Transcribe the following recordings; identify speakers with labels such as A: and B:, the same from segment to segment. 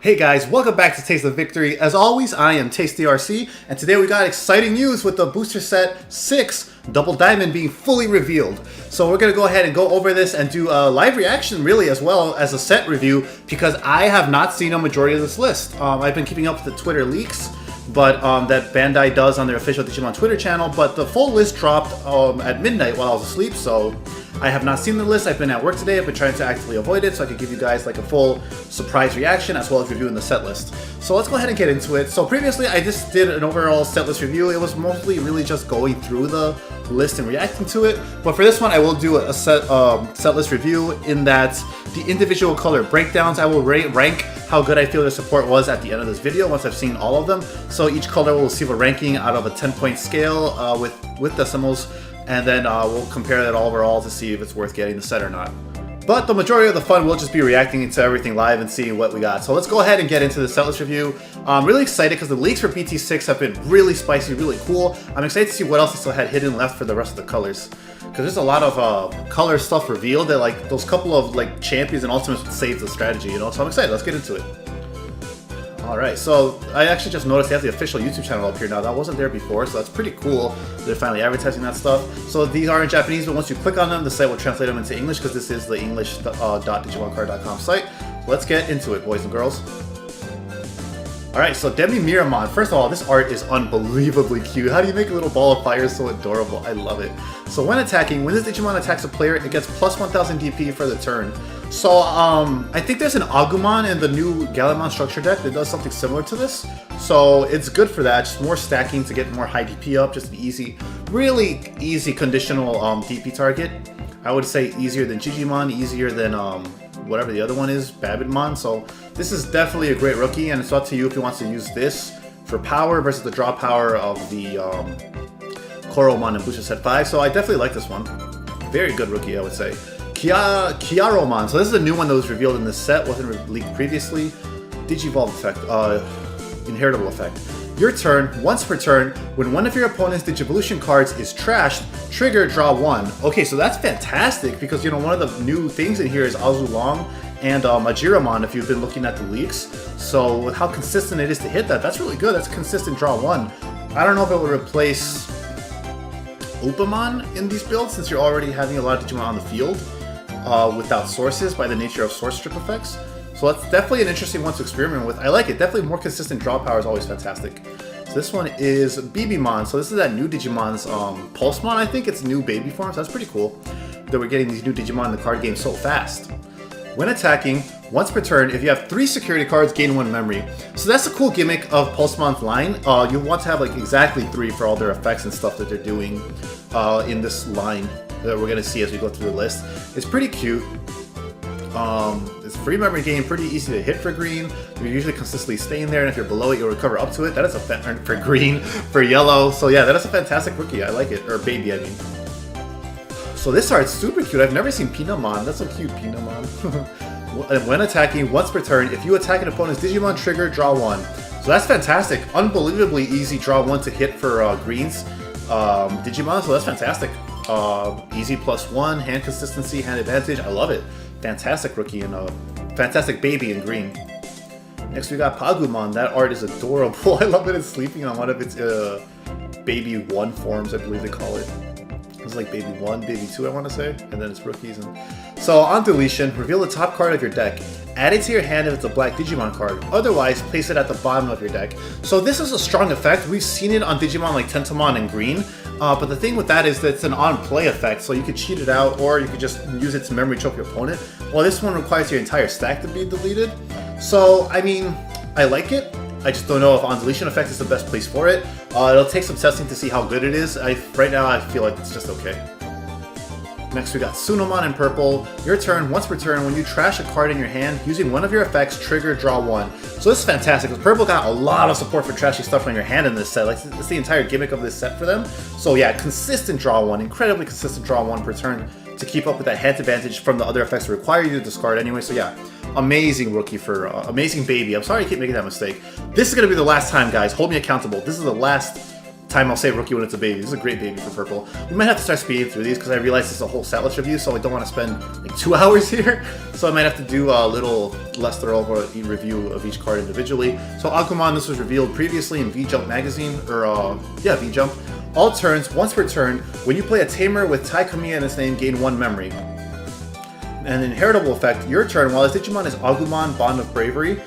A: Hey guys, welcome back to Taste of Victory. As always, I am TasteDRC, and today we got exciting news with the booster set 6 Double Diamond being fully revealed. So we're going to go ahead and go over this and do a live reaction really as well as a set review because I have not seen a majority of this list. I've been keeping up with the Twitter leaks, but that Bandai does on their official Digimon Twitter channel, but the full list dropped at midnight while I was asleep, so I have not seen the list. I've been at work today. I've been trying to actively avoid it so I could give you guys like a full surprise reaction as well as reviewing the set list. So let's go ahead and get into it. So previously I just did an overall set list review. It was mostly really just going through the list and reacting to it. But for this one I will do a set list review in that the individual color breakdowns, I will rank how good I feel their support was at the end of this video once I've seen all of them. So each color will receive a ranking out of a 10-point scale with decimals. And then we'll compare that overall to see if it's worth getting the set or not. But the majority of the fun will just be reacting to everything live and seeing what we got. So let's go ahead and get into the set list review. I'm really excited because the leaks for BT6 have been really spicy, really cool. I'm excited to see what else they still had hidden left for the rest of the colors. Because there's a lot of color stuff revealed that like those couple of like champions and ultimates would save the strategy, you know? So I'm excited, let's get into it. Alright, so I actually just noticed they have the official YouTube channel up here now. That wasn't there before, so that's pretty cool. They're finally advertising that stuff. So these are in Japanese, but once you click on them, the site will translate them into English because this is the english.digimoncard.com site. So let's get into it, boys and girls. Alright, so Demi Miramon. First of all, this art is unbelievably cute. How do you make a little ball of fire so adorable? I love it. So when attacking, when this Digimon attacks a player, it gets plus 1000 DP for the turn. So, I think there's an Agumon in the new Gallimon structure deck that does something similar to this. So, it's good for that. Just more stacking to get more high DP up. Just an easy, really easy conditional DP target. I would say easier than Digimon, easier than whatever the other one is, Babidmon. So, this is definitely a great rookie, and it's up to you if you want to use this for power versus the draw power of the Koromon and Booster Set 5. So, I definitely like this one. Very good rookie, I would say. Kiaromon. So this is a new one that was revealed in this set, wasn't leaked previously. Digivolve effect, inheritable effect. Your turn, once per turn, when one of your opponent's Digivolution cards is trashed, trigger, draw 1. Okay, so that's fantastic because, you know, one of the new things in here is Azulong and Ajiramon if you've been looking at the leaks. So with how consistent it is to hit that, that's really good. That's a consistent draw 1. I don't know if it will replace Alphamon in these builds since you're already having a lot of Digimon on the field. Without sources by the nature of source strip effects. So that's definitely an interesting one to experiment with. I like it. Definitely more consistent draw power is always fantastic. So this one is BBmon. So this is that new Digimon's Pulsemon, I think. It's new baby form, so that's pretty cool that we're getting these new Digimon in the card game so fast. When attacking, once per turn, if you have 3 security cards, gain 1 memory. So that's the cool gimmick of Pulsemon's line. You want to have like exactly 3 for all their effects and stuff that they're doing in this line that we're going to see as we go through the list. It's pretty cute. It's free memory gain, pretty easy to hit for green. You're usually consistently staying there, and if you're below it, you'll recover up to it. That is a for green, for yellow. So yeah, that is a fantastic rookie. I like it. Or baby, I mean. So this art's super cute. I've never seen Pinamon. That's so cute, Pinamon. When attacking, once per turn, if you attack an opponent's Digimon, trigger, draw 1. So that's fantastic. Unbelievably easy draw 1 to hit for green's Digimon. So that's fantastic. Easy +1, hand consistency, hand advantage. I love it. Fantastic rookie and a fantastic baby in green. Next we got Pagumon. That art is adorable. I love that it's sleeping on one of its baby 1 forms, I believe they call it. It's like baby 1, baby 2, I want to say, and then it's rookies. And so on deletion, reveal the top card of your deck. Add it to your hand if it's a black Digimon card. Otherwise, place it at the bottom of your deck. So this is a strong effect. We've seen it on Digimon like Tentomon and Green. But the thing with that is that it's an on-play effect, so you could cheat it out, or you could just use it to memory choke your opponent. Well, this one requires your entire stack to be deleted. So, I mean, I like it. I just don't know if on deletion effect is the best place for it. It'll take some testing to see how good it is. Right now, I feel like it's just okay. Next, we got Sunomon in purple. Your turn, once per turn, when you trash a card in your hand, using one of your effects, trigger, draw 1. So this is fantastic, because purple got a lot of support for trashing stuff on your hand in this set. Like, it's the entire gimmick of this set for them. So yeah, consistent draw 1, incredibly consistent draw 1 per turn to keep up with that hand advantage from the other effects that require you to discard anyway. So yeah, amazing rookie for, amazing baby. I'm sorry I keep making that mistake. This is going to be the last time, guys. Hold me accountable. This is the last time I'll say rookie when it's a baby. This is a great baby for purple. We might have to start speeding through these because I realize it's a whole set list review, so I don't want to spend like 2 hours here. So I might have to do a little less thorough review of each card individually. So Agumon, this was revealed previously in V-Jump magazine, or yeah, V-Jump. All turns, once per turn, when you play a Tamer with Tai Kamiya in its name, gain 1 memory. An inheritable effect, your turn, while this Digimon is Agumon, Bond of Bravery,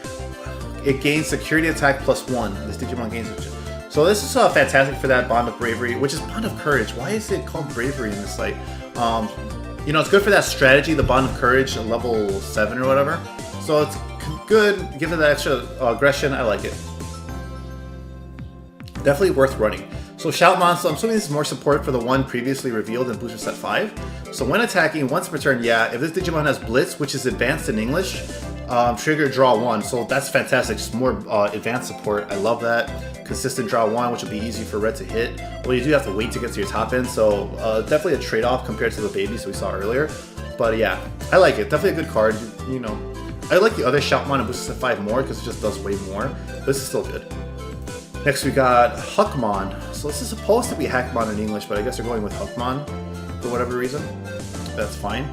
A: it gains security attack +1. This Digimon gains... So this is fantastic for that Bond of Bravery, which is Bond of Courage. Why is it called Bravery in this site? You know, it's good for that strategy, the Bond of Courage, level 7 or whatever. So it's good, give it that extra aggression, I like it. Definitely worth running. So Shoutmon, so I'm assuming this is more support for the one previously revealed in Booster Set 5. So when attacking, once per turn, yeah, if this Digimon has Blitz, which is advanced in English, trigger draw 1. So that's fantastic, just more advanced support. I love that. Consistent draw 1, which will be easy for red to hit. Well, you do have to wait to get to your top end, so definitely a trade-off compared to the babies we saw earlier. But yeah, I like it. Definitely a good card, you know. I like the other Shoutmon in Booster Set 5 more because it just does way more. But this is still good. Next we got Huckmon. So this is supposed to be Hackmon in English, but I guess they're going with Huckmon for whatever reason. That's fine.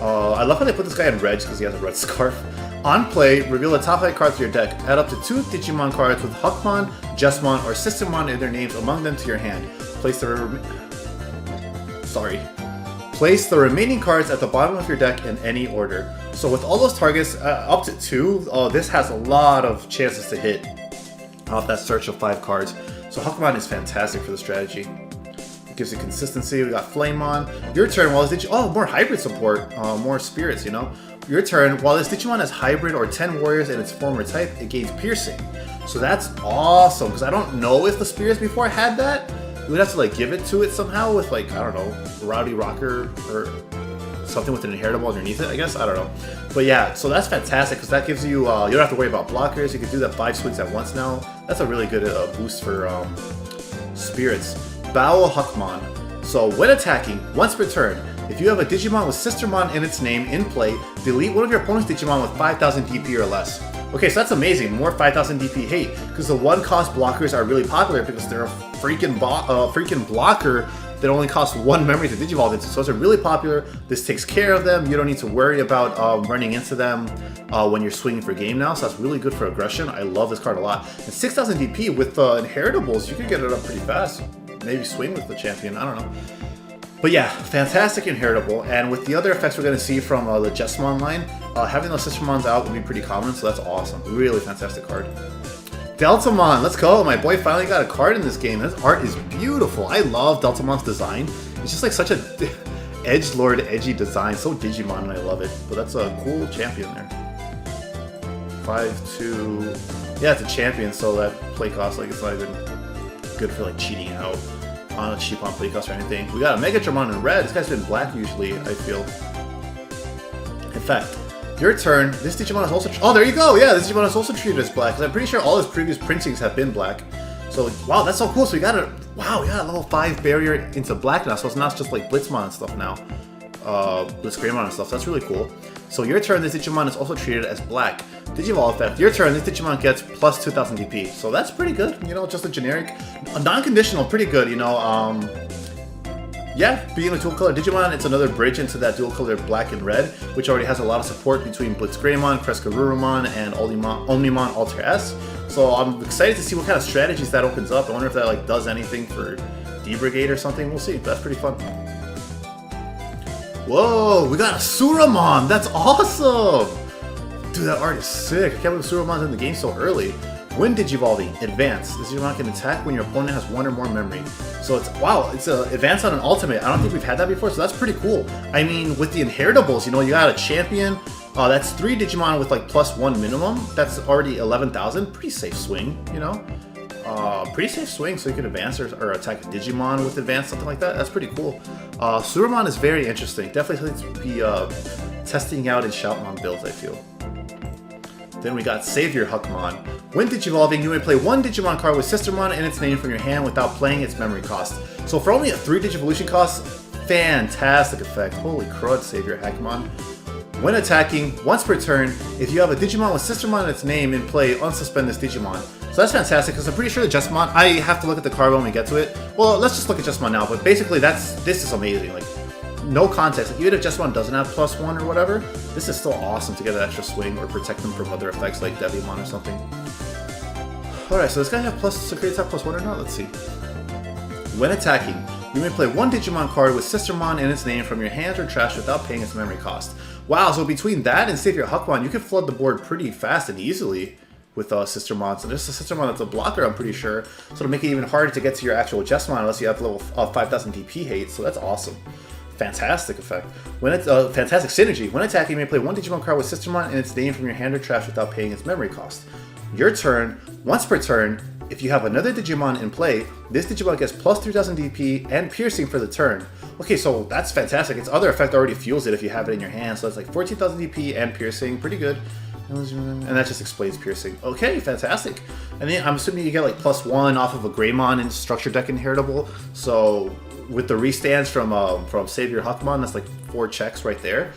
A: I love how they put this guy in red because he has a red scarf. On play, reveal the top 5 cards of your deck. Add up to 2 Digimon cards with Huckmon, Justimon, or Systemon in their names among them to your hand. Place the remaining cards at the bottom of your deck in any order. So with all those targets, up to 2, this has a lot of chances to hit off that search of 5 cards. So Huckmon is fantastic for the strategy. It gives you consistency. We got Flamemon. Your turn, while this more hybrid support, more spirits, you know. Your turn, while this Digimon has hybrid or 10 warriors in its form or type, it gains piercing. So that's awesome, because I don't know if the spirits before had that. You would have to like give it to it somehow with like, I don't know, Rowdy Rocker or something with an inheritable underneath it, I guess. I don't know. But yeah, so that's fantastic because that gives you, you don't have to worry about blockers. You can do that 5 swings at once now. That's a really good boost for spirits. Bao Huckmon. So when attacking, once per turn, if you have a Digimon with Sistermon in its name in play, delete one of your opponent's Digimon with 5,000 DP or less. Okay, so that's amazing. More 5,000 DP hate, because the 1-cost blockers are really popular because they're a freaking blocker that only costs 1 memory to Digivolve into. So those are really popular. This takes care of them. You don't need to worry about running into them when you're swinging for game now. So that's really good for aggression. I love this card a lot. And 6,000 DP with inheritables, you can get it up pretty fast. Maybe swing with the champion. I don't know. But yeah, fantastic inheritable, and with the other effects we're going to see from the Justimon line, having those Sistermons out would be pretty common, so that's awesome. Really fantastic card. Deltamon, let's go! My boy finally got a card in this game. This art is beautiful. I love Deltamon's design. It's just like such a edgelord, edgy design. So Digimon, and I love it. But that's a cool champion there. 5/2. Yeah, it's a champion, so that play cost, like, it's not even good for like cheating out on a cheap on playcost or anything. We got a Megatramon in red. This guy's been black usually, I feel. In fact, your turn. This Digimon is also... Oh, there you go! Yeah, this Digimon is also treated as black, because I'm pretty sure all his previous printings have been black. So, wow, that's so cool. So we got a... Wow, we got a level 5 barrier into black now, so it's not just like Blitzmon and stuff now. Blitzgreymon and stuff, so that's really cool. So your turn, this Digimon is also treated as black. Digivolve effect. Your turn, this Digimon gets plus 2,000 DP. So that's pretty good, you know, just a generic, non-conditional, pretty good, you know. Yeah, being a dual color Digimon, it's another bridge into that dual color black and red, which already has a lot of support between Blitzgreymon, Crescarurumon, and Omnimon Alter S. So I'm excited to see what kind of strategies that opens up. I wonder if that like does anything for D-Brigade or something. We'll see. That's pretty fun. Whoa, we got a Suramon! That's awesome! Dude, that art is sick. I can't believe Suramon's in the game so early. When Digivolving, advance. This Digimon can attack when your opponent has 1 or more memory. So it's, wow, it's a advance on an ultimate. I don't think we've had that before, so that's pretty cool. I mean, with the inheritables, you know, you got a champion. That's 3 Digimon with like +1 minimum. That's already 11,000. Pretty safe swing, you know? Pretty safe swing, so you can advance or attack a Digimon with advance, something like that. That's pretty cool. Suramon is very interesting. Definitely something to be testing out in Shoutmon builds, I feel. Then we got Savior Huckmon. When Digivolving, you may play 1 Digimon card with Sistermon in its name from your hand without playing its memory cost. So for only a 3 Digivolution cost, fantastic effect. Holy crud, Savior Huckmon. When attacking, once per turn, if you have a Digimon with Sistermon in its name in play, unsuspend this Digimon. So that's fantastic, because I'm pretty sure the Justimon, I have to look at the card when we get to it. Well, let's just look at Justimon now, but basically this is amazing. Like, no context. Like, even if Justimon doesn't have +1 or whatever, this is still awesome to get an extra swing or protect them from other effects like Devimon or something. Alright, so this guy have security attack +1 or not? Let's see. When attacking, you may play one Digimon card with Justimon in its name from your hand or trash without paying its memory cost. Wow, so between that and Savior Huckmon, you can flood the board pretty fast and easily with Justimon. So there's a Justimon that's a blocker, I'm pretty sure. So it'll make it even harder to get to your actual Justimon unless you have level 5000 DP hate, so that's awesome. Fantastic effect. When it's fantastic synergy. When attacking, you may play one Digimon card with Justimon in its name from your hand or trash without paying its memory cost. Your turn, once per turn, if you have another Digimon in play, this Digimon gets plus 3000 DP and piercing for the turn. Okay, so that's fantastic. Its other effect already fuels it if you have it in your hand, so it's like 14,000 DP and piercing, pretty good. And that just explains piercing. Okay, fantastic. And then I'm assuming you get like +1 off of a Greymon in Structure Deck Inheritable. So with the restands from Savior Huckmon, that's like 4 checks right there.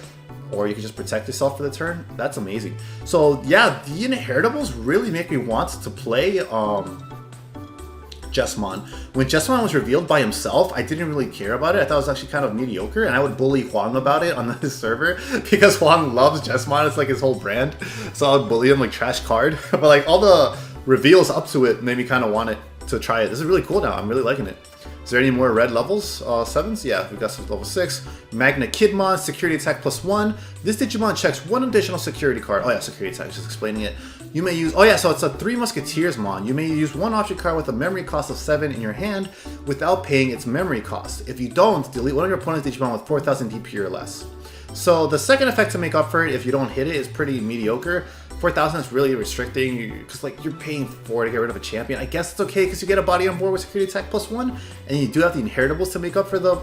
A: Or you can just protect yourself for the turn. That's amazing. So yeah, the Inheritables really make me want to play Justimon. When Justimon was revealed by himself, I didn't really care about it. I thought it was actually kind of mediocre, and I would bully Huang about it on this server because Huang loves Justimon. It's like his whole brand. So I would bully him like trash card. But like all the reveals up to it made me kind of want it to try it. This is really cool now. I'm really liking it. Is there any more red levels? 7s? Yeah, we got some level 6. Magna Kidmon, security attack +1. This Digimon checks 1 additional security card. Oh yeah, security attack, just explaining it. You may use, oh yeah, so it's a 3 Musketeers Mon. You may use 1 object card with a memory cost of 7 in your hand without paying its memory cost. If you don't, delete one of your opponent's Digimon with 4000 DP or less. So the second effect to make up for it, if you don't hit it, is pretty mediocre. 4,000 is really restricting, because like you're paying 4 to get rid of a champion. I guess it's okay because you get a body on board with security attack +1, and you do have the Inheritables to make up for the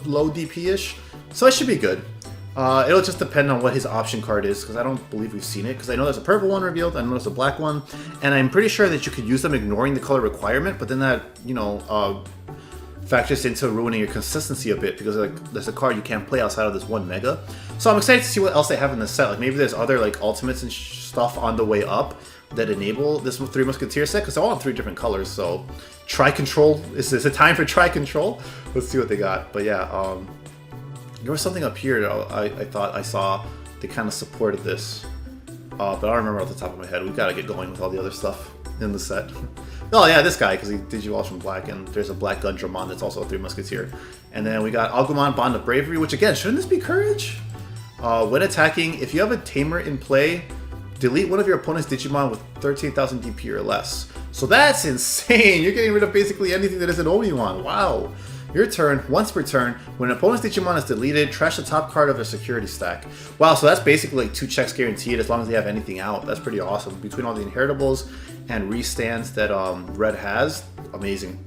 A: low DP-ish. So it should be good. It'll just depend on what his option card is, because I don't believe we've seen it, because I know there's a purple one revealed, I know there's a black one, and I'm pretty sure that you could use them ignoring the color requirement, but then that, you know, factors into ruining your consistency a bit, because like there's a card you can't play outside of this one mega. So I'm excited to see what else they have in this set. Like maybe there's other like ultimates and stuff on the way up that enable this 3 Musketeer set, because they're all in 3 different colors. So Tri-Control, is this a time for Tri-Control? Let's see what they got. But yeah, there was something up here that I thought I saw they kind of supported this, but I don't remember off the top of my head. We've got to get going with all the other stuff in the set. Oh yeah, this guy, because he Digivolves from black, and there's a black Gundramon that's also a 3 Musketeer. And then we got Agumon, Bond of Bravery, which again, shouldn't this be Courage? When attacking, if you have a Tamer in play, delete one of your opponent's Digimon with 13,000 DP or less. So that's insane! You're getting rid of basically anything that isn't Omimon. Wow! Your turn, once per turn, when an opponent's Digimon is deleted, trash the top card of their security stack. Wow, so that's basically like 2 checks guaranteed as long as they have anything out. That's pretty awesome. Between all the Inheritables and restands that Red has, amazing.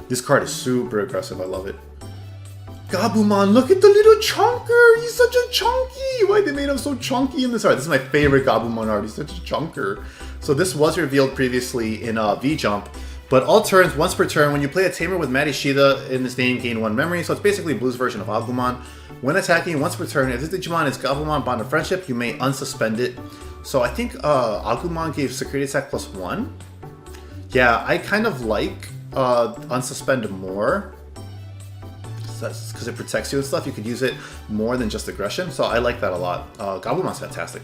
A: This card is super aggressive, I love it. Gabumon, look at the little chunker! He's such a chunky! Why they made him so chunky in this art? This is my favorite Gabumon art, he's such a chunker. So this was revealed previously in V-Jump, but all turns, once per turn, when you play a Tamer with Maddie Shida in this name, gain 1 memory, so it's basically Blue's version of Agumon. When attacking, once per turn, if this Digimon is Gabumon Bond of Friendship, you may unsuspend it. So I think Agumon gave security attack +1. Yeah, I kind of like unsuspend more. Because it protects you and stuff, you could use it more than just aggression, so I like that a lot. Gabumon's fantastic.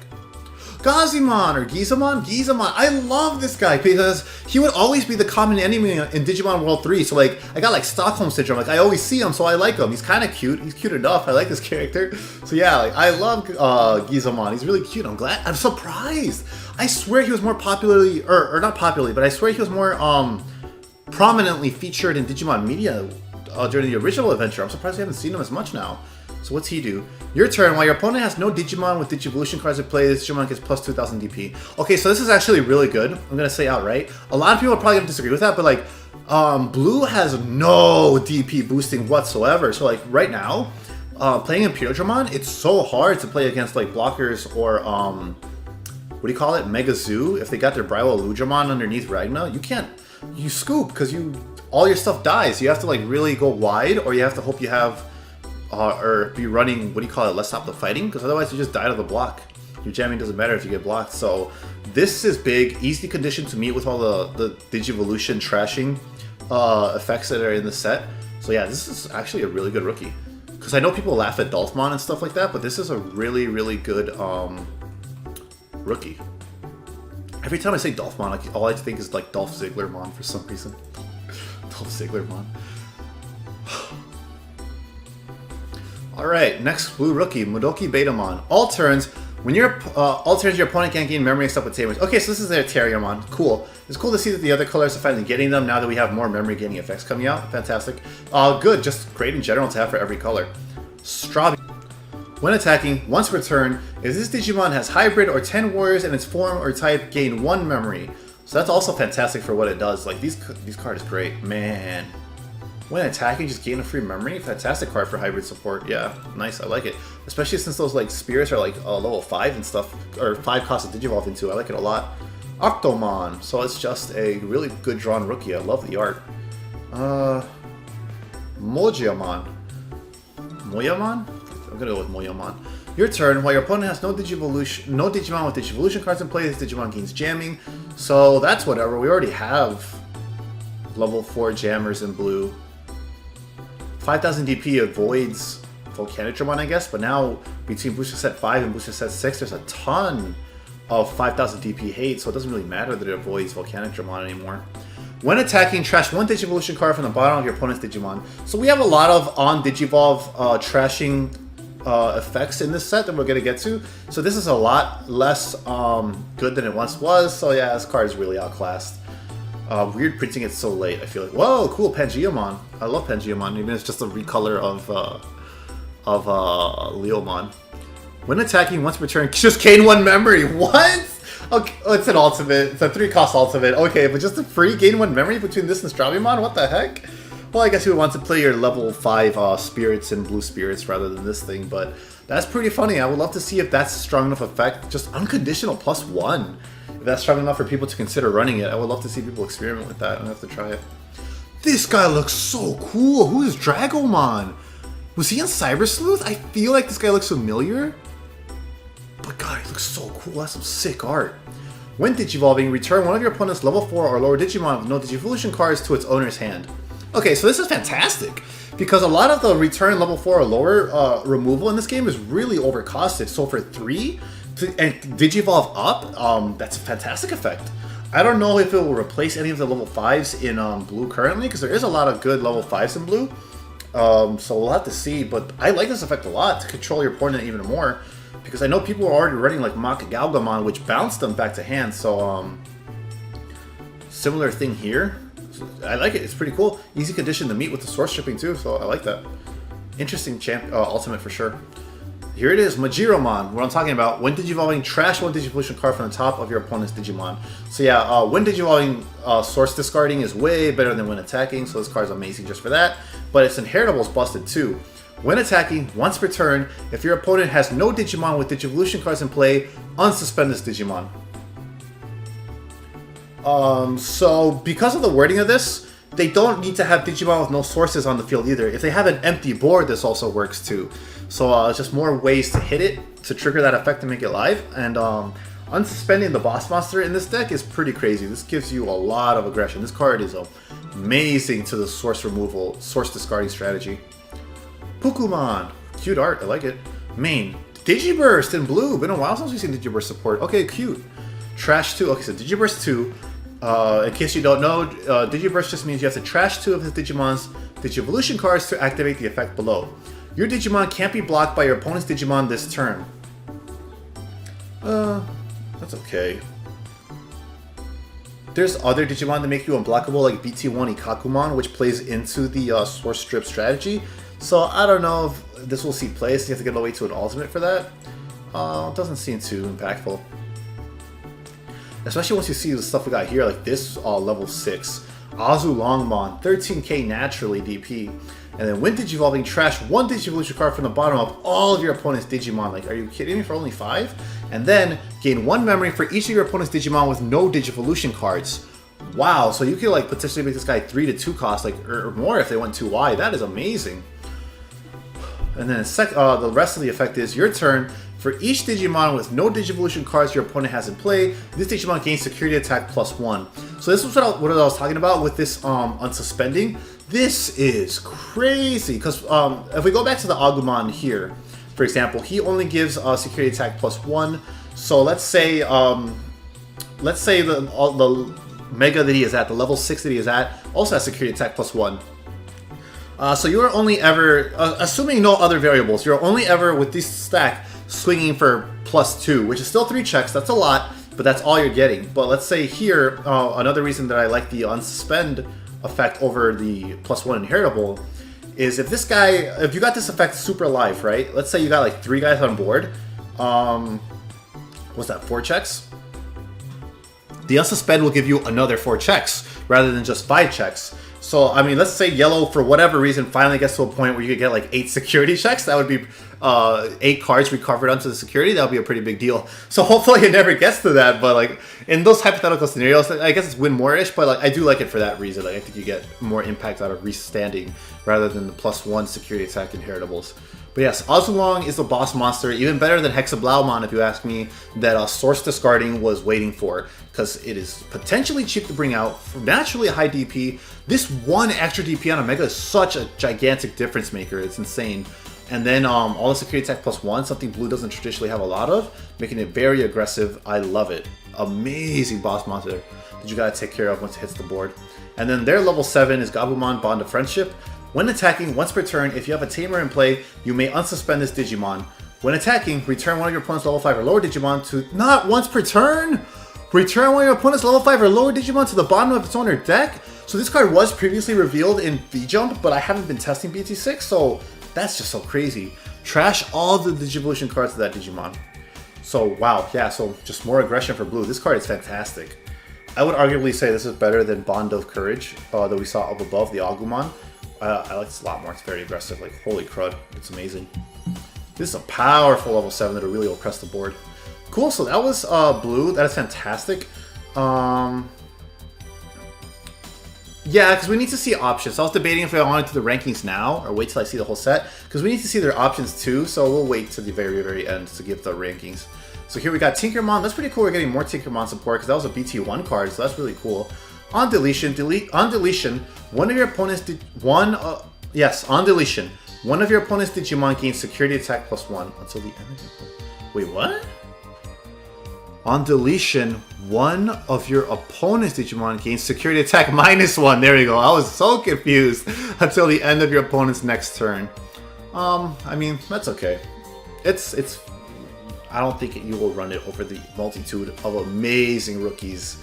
A: Gazimon or Gizamon? Gizamon. I love this guy because he would always be the common enemy in Digimon World 3. So like, I got like Stockholm Syndrome. Like I always see him, so I like him. He's kind of cute. He's cute enough. I like this character. So yeah, like I love Gizamon. He's really cute. I'm surprised. I swear he was more popularly, or not popularly, but I swear he was more prominently featured in Digimon media during the original adventure. I'm surprised we haven't seen him as much now. So what's he do? Your turn. While your opponent has no Digimon with Digivolution cards in play, this Digimon gets plus 2,000 DP. Okay, so this is actually really good. I'm gonna say outright. A lot of people are probably gonna disagree with that, but like, Blue has no DP boosting whatsoever. So like right now, playing Imperialdramon, it's so hard to play against like blockers or what do you call it? Mega Zoo. If they got their Bryo Ludramon underneath Ragna, you scoop because all your stuff dies. You have to like really go wide, or you have to hope you have or be running, what do you call it, Let's Stop the Fighting, because otherwise you just die to the block. Your jamming doesn't matter if you get blocked. So this is big, easy condition to meet with all the Digivolution trashing effects that are in the set. So yeah, this is actually a really good rookie. Because I know people laugh at Dolphmon and stuff like that, but this is a really, really good rookie. Every time I say Dolphmon, like, all I think is like Dolph Zigglermon for some reason. Dolph Zigglermon. Alright, next blue rookie, Mudoki Betamon. All turns, when your opponent can't gain memory except with Tamers. Okay, so this is their Terriermon. Cool. It's cool to see that the other colors are finally getting them now that we have more memory gaining effects coming out. Fantastic. Good, just great in general to have for every color. Strabi. When attacking, once per turn, if this Digimon has hybrid or 10 warriors and its form or type gain 1 memory. So that's also fantastic for what it does. Like, these cards great. Man. When attacking, just gain a free memory. Fantastic card for hybrid support. Yeah, nice. I like it. Especially since those like spirits are like level 5 and stuff, or 5 cost to Digivolve into. I like it a lot. Octomon. So it's just a really good drawn rookie. I love the art. Mojiamon. Moyamon? I'm gonna go with Moyamon. Your turn. While your opponent has no Digimon with Digivolution cards in play, this Digimon gains jamming. So that's whatever. We already have level 4 jammers in blue. 5000 DP avoids Volcanitramon, I guess, but now between booster set 5 and booster set 6, there's a ton of 5000 DP hate, so it doesn't really matter that it avoids Volcanitramon anymore. When attacking, trash 1 Digivolution card from the bottom of your opponent's Digimon. So we have a lot of on Digivolve trashing effects in this set that we're going to get to. So this is a lot less good than it once was, so yeah, this card is really outclassed. Weird printing it so late, I feel like. Whoa, cool, Pangeamon. I love Pangeamon, even if it's just a recolor of Leomon. When attacking, once per turn, just gain 1 memory. What? Okay, oh, it's an ultimate. It's a 3-cost ultimate. Okay, but just a free gain 1 memory between this and Strabimon? What the heck? Well, I guess you would want to play your level 5 spirits and blue spirits rather than this thing, but that's pretty funny. I would love to see if that's a strong enough effect. Just unconditional +1. If that's strong enough for people to consider running it, I would love to see people experiment with that. I'm gonna have to try it. This guy looks so cool. Who is Dragomon? Was he in Cyber Sleuth? I feel like this guy looks familiar. But God, he looks so cool. That's some sick art. When Digivolving, return one of your opponent's level 4 or lower Digimon with no Digivolution cards to its owner's hand. Okay, so this is fantastic. Because a lot of the return level 4 or lower removal in this game is really overcosted. So for 3, and Digivolve up, that's a fantastic effect. I don't know if it will replace any of the level 5s in blue currently, because there is a lot of good level 5s in blue. So we'll have to see, but I like this effect a lot to control your opponent even more, because I know people are already running like Mach Galgamon, which bounced them back to hand, so similar thing here. I like it, it's pretty cool. Easy condition to meet with the source stripping too, so I like that. Interesting ultimate for sure. Here it is, Majiromon, what I'm talking about. When Digivolving, trash 1 Digivolution card from the top of your opponent's Digimon. So yeah, when Digivolving, source discarding is way better than when attacking, so this card is amazing just for that. But its Inheritable is busted too. When attacking, once per turn, if your opponent has no Digimon with Digivolution cards in play, unsuspend this Digimon. So because of the wording of this, they don't need to have Digimon with no sources on the field either. If they have an empty board, this also works too. So it's just more ways to hit it, to trigger that effect and make it live. And unsuspending the boss monster in this deck is pretty crazy. This gives you a lot of aggression. This card is amazing to the source removal, source discarding strategy. Pukumon. Cute art, I like it. Main. Digiburst in blue. Been a while since we've seen Digiburst support. Okay, cute. Trash 2. Okay, so Digiburst 2. In case you don't know, Digiburst just means you have to trash 2 of his Digimon's Digivolution cards to activate the effect below. Your Digimon can't be blocked by your opponent's Digimon this turn. That's okay. There's other Digimon that make you unblockable, like BT1 Ikakumon, which plays into the source strip strategy. So I don't know if this will see play, so you have to get all the way to an ultimate for that. It doesn't seem too impactful. Especially once you see the stuff we got here, like this level 6. Azulongmon, 13k naturally DP. And then when Digivolving, trash 1 Digivolution card from the bottom of all of your opponent's Digimon. Like, are you kidding me? For only 5? And then gain 1 memory for each of your opponent's Digimon with no Digivolution cards. Wow, so you could like potentially make this guy 3 to 2 cost, like or more if they went too wide. That is amazing. And then the rest of the effect is your turn. For each Digimon with no Digivolution cards your opponent has in play, this Digimon gains security attack +1. So this was what I was talking about with this unsuspending. This is crazy, because if we go back to the Agumon here, for example, he only gives security attack +1. So let's say the Mega that he is at, the level 6 that he is at, also has security attack +1. So you're only ever, assuming no other variables, you're only ever with this stack swinging for +2, which is still 3 checks. That's a lot, but that's all you're getting. But let's say here, another reason that I like the unsuspend effect over the +1 inheritable is if this guy, if you got this effect super live, right? Let's say you got like 3 guys on board. What's that, 4 checks? The unsuspend will give you another 4 checks rather than just 5 checks. So, I mean, let's say yellow, for whatever reason, finally gets to a point where you could get like 8 security checks. That would be 8 cards recovered onto the security. That would be a pretty big deal. So hopefully it never gets to that. But like in those hypothetical scenarios, I guess it's win more-ish. But like I do like it for that reason. Like I think you get more impact out of restanding rather than the +1 security attack inheritables. But yes, Azulong is the boss monster, even better than Hexablaumon if you ask me, that source discarding was waiting for, because it is potentially cheap to bring out, naturally a high DP. This 1 extra DP on a Mega is such a gigantic difference maker, it's insane. And then all the security attack +1, something blue doesn't traditionally have a lot of, making it very aggressive. I love it. Amazing boss monster that you gotta take care of once it hits the board. And then their level 7 is Gabumon, Bond of Friendship. When attacking, once per turn, if you have a Tamer in play, you may unsuspend this Digimon. When attacking, return one of your opponent's level 5 or lower Digimon to... Not once per turn! Return one of your opponent's level 5 or lower Digimon to the bottom of its owner deck? So this card was previously revealed in V-Jump, but I haven't been testing BT6, so that's just so crazy. Trash all the Digivolution cards of that Digimon. So, wow, yeah, so just more aggression for blue. This card is fantastic. I would arguably say this is better than Bond of Courage that we saw up above, the Agumon. I like this a lot more. It's very aggressive. Like, holy crud. It's amazing. This is a powerful level 7 that'll really oppress the board. Cool. So that was blue. That is fantastic. Yeah, because we need to see options. I was debating if I wanted to do the rankings now or wait till I see the whole set, because we need to see their options too. So we'll wait to the very, very end to give the rankings. So here we got Tinkermon. That's pretty cool. We're getting more Tinkermon support because that was a BT1 card. So that's really cool. On deletion, one of your opponent's one of your opponent's Digimon gains security attack +1 until the end of the... Wait, what? On deletion, one of your opponent's Digimon gains security attack -1. There we go. I was so confused. Until the end of your opponent's next turn. I mean, that's okay. It's. I don't think you will run it over the multitude of amazing rookies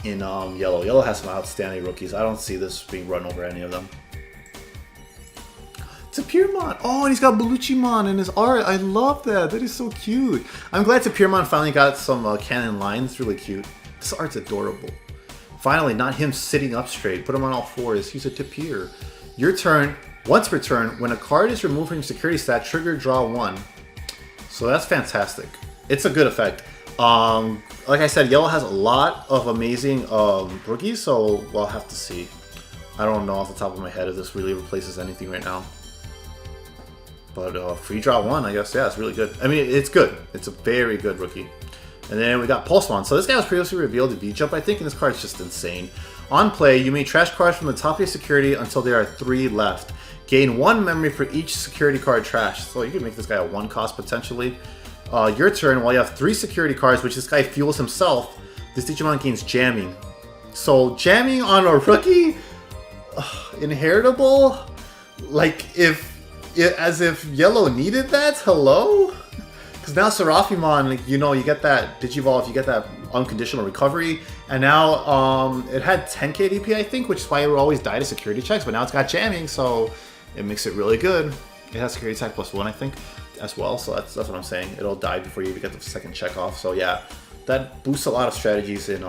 A: in Yellow. Yellow has some outstanding rookies. I don't see this being run over any of them. Tapirmon! Oh, and he's got Bellucimon in his art. I love that. That is so cute. I'm glad Tapirmon finally got some canon lines. It's really cute. This art's adorable. Finally, not him sitting up straight. Put him on all fours. He's a Tapir. Your turn. Once per turn, when a card is removed from your security stat, trigger draw 1. So that's fantastic. It's a good effect. Like I said, Yellow has a lot of amazing rookies, so we'll have to see. I don't know off the top of my head if this really replaces anything right now. But free draw 1, I guess, yeah, it's really good. I mean, it's good. It's a very good rookie. And then we got Pulsemon. So this guy was previously revealed in V-Jump, I think, and this card's just insane. On play, you may trash cards from the top of your security until there are 3 left. Gain 1 memory for each security card trashed. So you can make this guy a 1 cost potentially. Your turn, while you have 3 security cards, which this guy fuels himself, this Digimon gains jamming. So jamming on a rookie? Inheritable? Like, as if Yellow needed that? Hello? Because now Seraphimon, you know, you get that Digivolve, you get that unconditional recovery, and now it had 10k DP, I think, which is why it would always die to security checks, but now it's got jamming, so it makes it really good. It has security attack +1, I think, as well, so that's what I'm saying. It'll die before you even get the second check off, so yeah, that boosts a lot of strategies in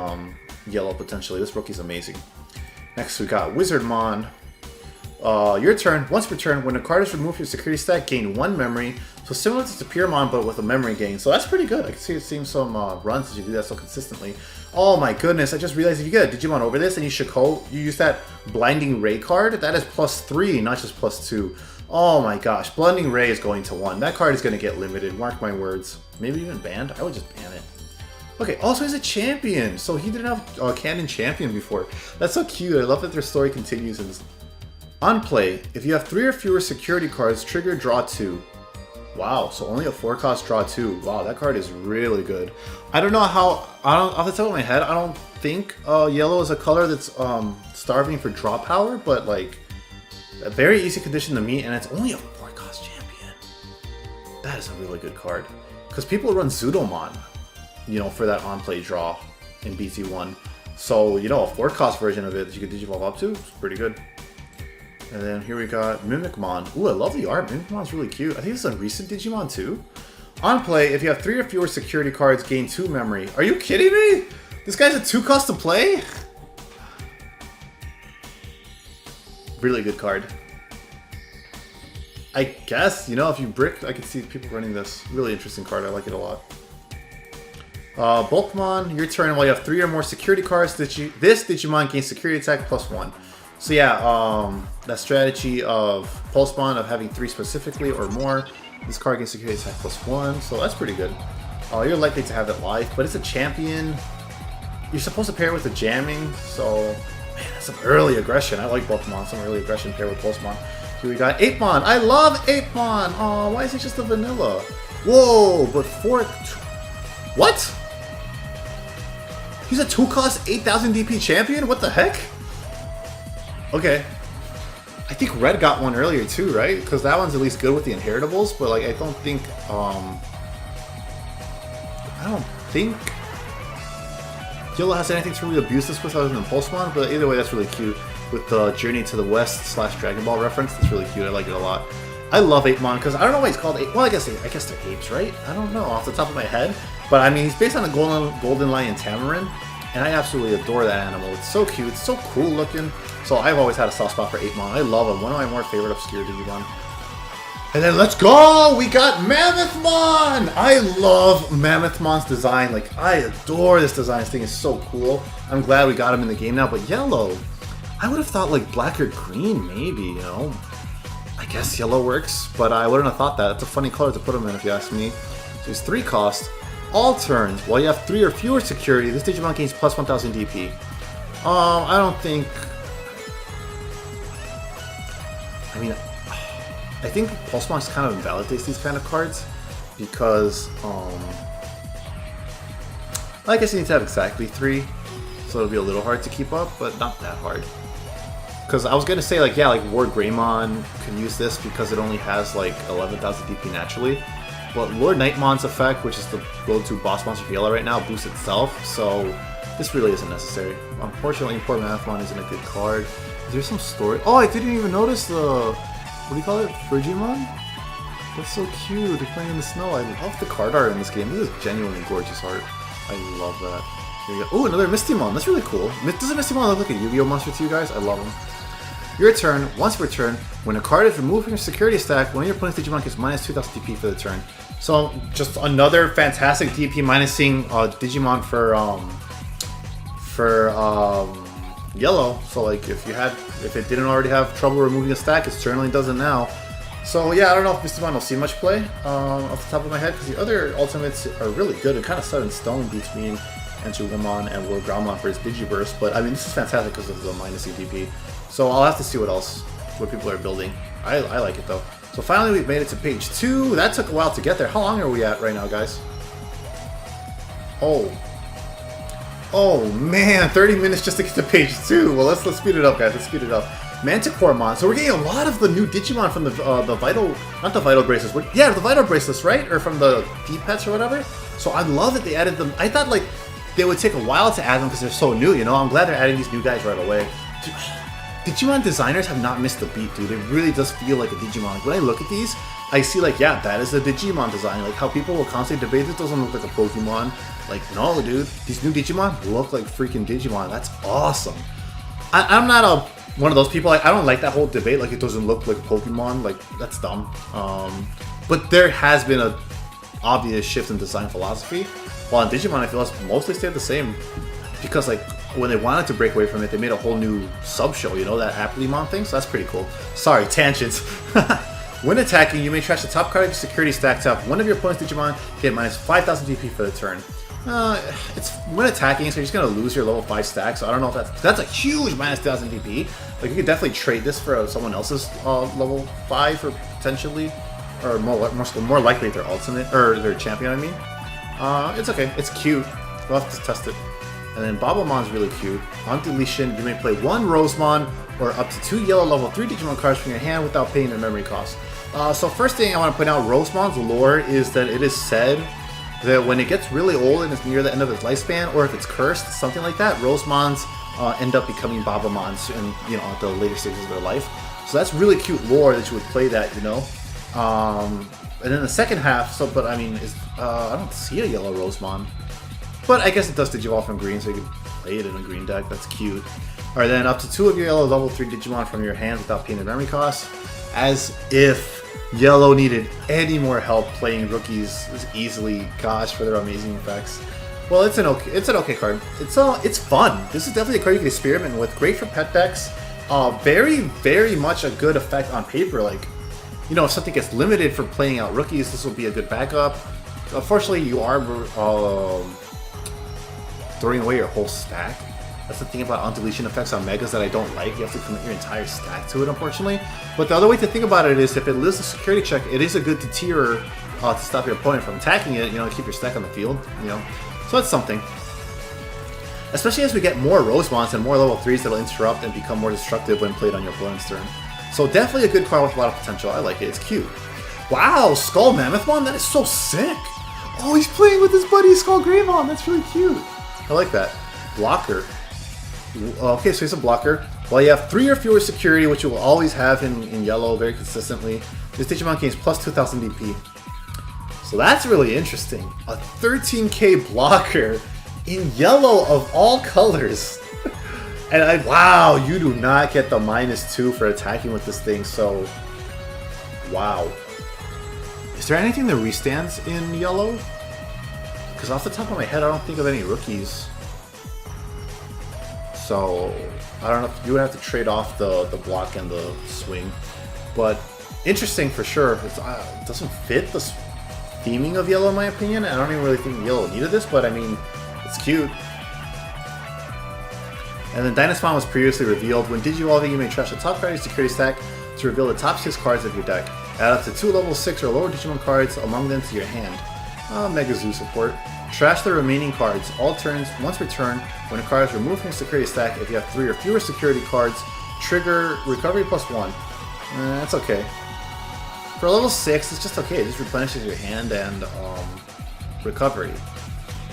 A: Yellow, potentially. This rookie's amazing. Next, we got Wizardmon. Your turn. Once per turn, when a card is removed from your security stack, gain 1 memory. So similar to Tapirmon, but with a memory gain. So that's pretty good. I can see it seems some runs as you do that so consistently. Oh my goodness, I just realized if you get a Digimon over this and you use that Blinding Ray card, that is +3, not just +2. Oh my gosh, Blending Ray is going to 1. That card is going to get limited, mark my words. Maybe even banned? I would just ban it. Okay, also he's a champion, so he didn't have a canon champion before. That's so cute. I love that their story continues. On play, if you have 3 or fewer security cards, trigger draw 2. Wow, so only a 4-cost draw 2. Wow, that card is really good. I don't know how, off the top of my head, I don't think yellow is a color that's starving for draw power, but like, a very easy condition to meet, and it's only a 4-cost champion. That is a really good card. Because people run Azulongmon, you know, for that on-play draw in BT1. So, you know, a 4-cost version of it that you could Digivolve up to is pretty good. And then here we got Mimicmon. Ooh, I love the art. Mimicmon's really cute. I think it's a recent Digimon too. On play, if you have 3 or fewer security cards, gain 2 memory. Are you kidding me? This guy's a 2-cost to play? Really good card. I guess, you know, if you brick, I can see people running this. Really interesting card. I like it a lot. Bulkmon, your turn. While you have 3 or more security cards, this Digimon gains security attack +1. So yeah, that strategy of Pulsemon of having 3 specifically or more, this card gains security attack +1, so that's pretty good. You're likely to have it life, but it's a champion. You're supposed to pair it with the jamming, so man, that's some early aggression. I like Bulkmon, some early aggression paired with Pulsemon. Here we got Apemon. I love Apemon. Oh, why is it just a vanilla? Whoa, but what? He's a 2-cost 8,000 DP champion? What the heck? Okay. I think Red got one earlier too, right? Because that one's at least good with the inheritables, but like I don't think Yellow has anything to really abuse this with other than Pulsemon, but either way that's really cute. With the Journey to the West / Dragon Ball reference, that's really cute. I like it a lot. I love Apemon because I don't know why he's called Ape. Well, I guess they're apes, right? I don't know off the top of my head, but I mean he's based on a golden lion Tamarin, and I absolutely adore that animal. It's so cute, it's so cool looking. So I've always had a soft spot for Apemon. I love him. One of my more favorite obscure Digimon. And then let's go! We got Mammothmon! I love Mammothmon's design. Like, I adore this design. This thing is so cool. I'm glad we got him in the game now, but yellow. I would have thought like black or green, maybe, you know? I guess yellow works, but I wouldn't have thought that. It's a funny color to put him in if you ask me. So he's 3 cost. All turns. While you have 3 or fewer security, this Digimon gains plus 1000 DP. I don't think... I mean, I think Pulsemon kind of invalidates these kind of cards because, I guess you need to have exactly 3, so it'll be a little hard to keep up, but not that hard. Because I was gonna say, like, yeah, like Lord Greymon can use this because it only has like 11,000 DP naturally, but Lord Nightmon's effect, which is the go-to boss monster for yellow right now, boosts itself, so this really isn't necessary. Unfortunately, poor Mammothmon isn't a good card. Is there some story? Oh, I didn't even notice the... What do you call it? Frigimon? That's so cute. They're playing in the snow. I love the card art in this game. This is genuinely gorgeous art. I love that. Here we go. Oh, another Mistimon. That's really cool. Doesn't Mistimon look like a Yu-Gi-Oh monster to you guys? I love him. Your turn. Once per turn, when a card is removed from your security stack, one of your opponent's Digimon gets minus 2000 DP for the turn. So, just another fantastic DP minusing Digimon for yellow. So like if it didn't already have trouble removing a stack, it certainly doesn't now. So yeah, I don't know if Mistimon will see much play off the top of my head, because the other ultimates are really good and kind of set in stone between Azulongmon and World Groundmon for his Digiverse. But I mean, this is fantastic because of the minus EDP. So I'll have to see what people are building. I like it though. So finally we've made it to page 2. That took a while to get there. How long are we at right now, guys? Oh man, 30 minutes just to get to page 2. Well, let's speed it up, guys. Let's speed it up. Manticoremon. So we're getting a lot of the new Digimon from the Vital, not the Vital Bracelets. Yeah, the Vital Bracelets, right? Or from the D-Pets or whatever. So I love that they added them. I thought like they would take a while to add them because they're so new, you know? I'm glad they're adding these new guys right away. Dude, Digimon designers have not missed a beat, dude. It really does feel like a Digimon. Like, when I look at these, I see like, yeah, that is a Digimon design. Like how people will constantly debate this doesn't look like a Pokemon. Like, no, dude, these new Digimon look like freaking Digimon. That's awesome. I'm not one of those people. I don't like that whole debate. Like, it doesn't look like Pokemon. Like, that's dumb. But there has been a obvious shift in design philosophy. While in Digimon, I feel it's mostly stayed the same. Because, like, when they wanted to break away from it, they made a whole new sub-show, you know, that Applemon thing? So that's pretty cool. Sorry, tangents. When attacking, you may trash the top card of your security stack to have one of your opponent's Digimon get minus 5,000 DP for the turn. It's when attacking, so you're just gonna lose your level 5 stack. So I don't know if that's a huge minus 1,000 DP. Like you could definitely trade this for someone else's level 5 or potentially, or more likely their ultimate or their champion. I mean, it's okay. It's cute. We'll have to test it. And then Babamon's really cute. On deletion, you may play one Rosemon or up to 2 yellow level 3 Digimon cards from your hand without paying their memory cost. So first thing I want to point out, Rosemon's lore is that it is said that when it gets really old and it's near the end of its lifespan, or if it's cursed, something like that, Rosemons end up becoming Babamons in at the later stages of their life. So that's really cute lore that you would play that, And then the second half, but I mean, I don't see a yellow Rosemon. But I guess it does Digivolve from green, so you can play it in a green deck. That's cute. Alright, then up to 2 of your yellow level 3 Digimon from your hands without paying the memory cost. As if Yellow needed any more help playing rookies this easily. Gosh, for their amazing effects. Well, it's an okay card. It's fun. This is definitely a card you can experiment with. Great for pet decks. Very much a good effect on paper. Like, if something gets limited for playing out rookies, this will be a good backup. Unfortunately, you are throwing away your whole stack. That's the thing about on-deletion effects on Megas that I don't like. You have to commit your entire stack to it, unfortunately. But the other way to think about it is if it loses a security check, it is a good deterror to stop your opponent from attacking it, keep your stack on the field, So that's something. Especially as we get more Rosemons and more level 3s that'll interrupt and become more destructive when played on your opponent's turn. So definitely a good card with a lot of potential. I like it. It's cute. Wow, Skull Mammothmon? That is so sick! Oh, he's playing with his buddy Skull Greymon! That's really cute. I like that. Blocker. Okay, so he's a blocker. Well, you have 3 or fewer security, which you will always have in yellow very consistently. This Digimon gains plus 2,000 DP. So that's really interesting. A 13k blocker in yellow of all colors. And wow, you do not get the -2 for attacking with this thing, so wow. Is there anything that restands in yellow? Because off the top of my head, I don't think of any rookies. So I don't know if you would have to trade off the block and the swing. But interesting for sure. It doesn't fit the theming of yellow in my opinion. I don't even really think yellow needed this, but I mean, it's cute. And then Dynasmon was previously revealed. When Digivolving, you may trash the top card of your security stack to reveal the top 6 cards of your deck. Add up to 2 level 6 or lower Digimon cards among them to your hand. Mega Zoo support. Trash the remaining cards all turns. Once per turn, when a card is removed from your security stack, if you have 3 or fewer security cards, trigger recovery +1. That's okay. For level 6, it's just okay. It just replenishes your hand and recovery.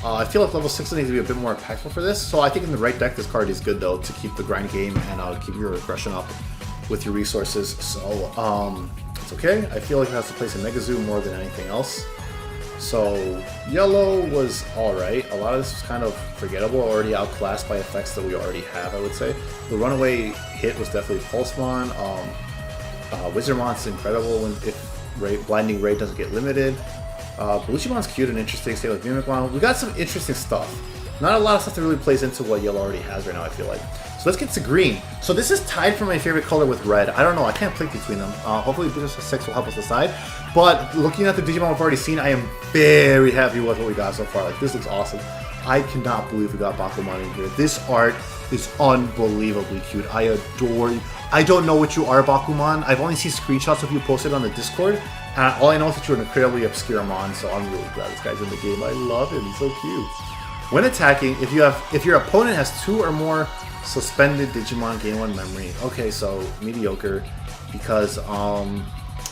A: I feel like level 6 needs to be a bit more impactful for this, so I think in the right deck this card is good though to keep the grind game and keep your aggression up with your resources. So it's okay. I feel like it has to place a Mega Zoo more than anything else. So yellow was alright. A lot of this was kind of forgettable, already outclassed by effects that we already have, I would say. The runaway hit was definitely Pulsemon. Wizardmon's incredible if Blinding Ray doesn't get limited. Beluchimon's cute and interesting, same with Mimicmon. We got some interesting stuff. Not a lot of stuff that really plays into what yellow already has right now, I feel like. So let's get to green. So this is tied for my favorite color with red. I don't know, I can't pick between them. Hopefully Booster 6 will help us decide. But looking at the Digimon we've already seen, I am very happy with what we got so far. Like, this looks awesome. I cannot believe we got Bakumon in here. This art is unbelievably cute. I adore you. I don't know what you are, Bakumon. I've only seen screenshots of you posted on the Discord. All I know is that you're an incredibly obscure mon, so I'm really glad this guy's in the game. I love him. He's so cute. When attacking, if your opponent has 2 or more suspended Digimon gain 1 memory. Okay, so mediocre, because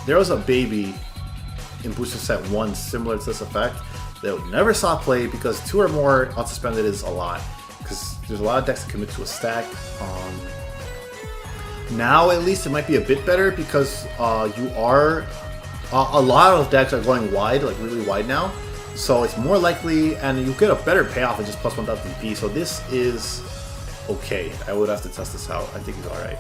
A: there was a baby in Booster Set 1 similar to this effect that we never saw play because 2 or more unsuspended is a lot. Because there's a lot of decks that commit to a stack. Now at least it might be a bit better because a lot of decks are going wide, like really wide now. So it's more likely, and you get a better payoff than just plus 1,000 DP. So this is okay. I would have to test this out. I think it's alright.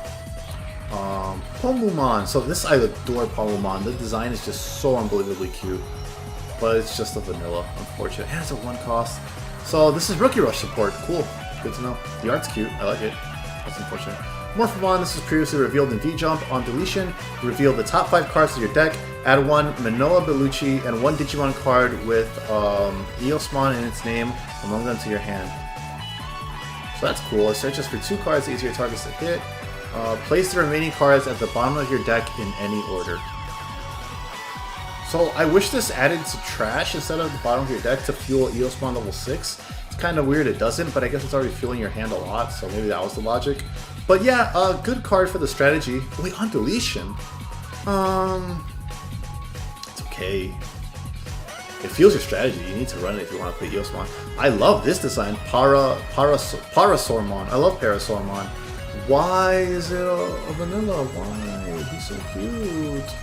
A: Pomumon. So this, I adore Pomumon. The design is just so unbelievably cute. But it's just a vanilla, unfortunately. And it's a 1 cost. So this is Rookie Rush support. Cool. Good to know. The art's cute. I like it. That's unfortunate. Morphomon, this was previously revealed in V-Jump. On deletion, reveal the top 5 cards of your deck, add 1 Manoa Bellucci and 1 Digimon card with Eosmon in its name among them to your hand. So that's cool. It searches for 2 cards, easier targets to hit. Place the remaining cards at the bottom of your deck in any order. So I wish this added to trash instead of the bottom of your deck to fuel Eosmon level 6. It's kind of weird it doesn't, but I guess it's already fueling your hand a lot, so maybe that was the logic. But yeah, a good card for the strategy. Wait, on deletion? It's okay. It fuels your strategy. You need to run it if you want to play Eosmon. I love this design, Parasaurmon. I love Parasaurmon. Why is it a vanilla? Why? He's so cute.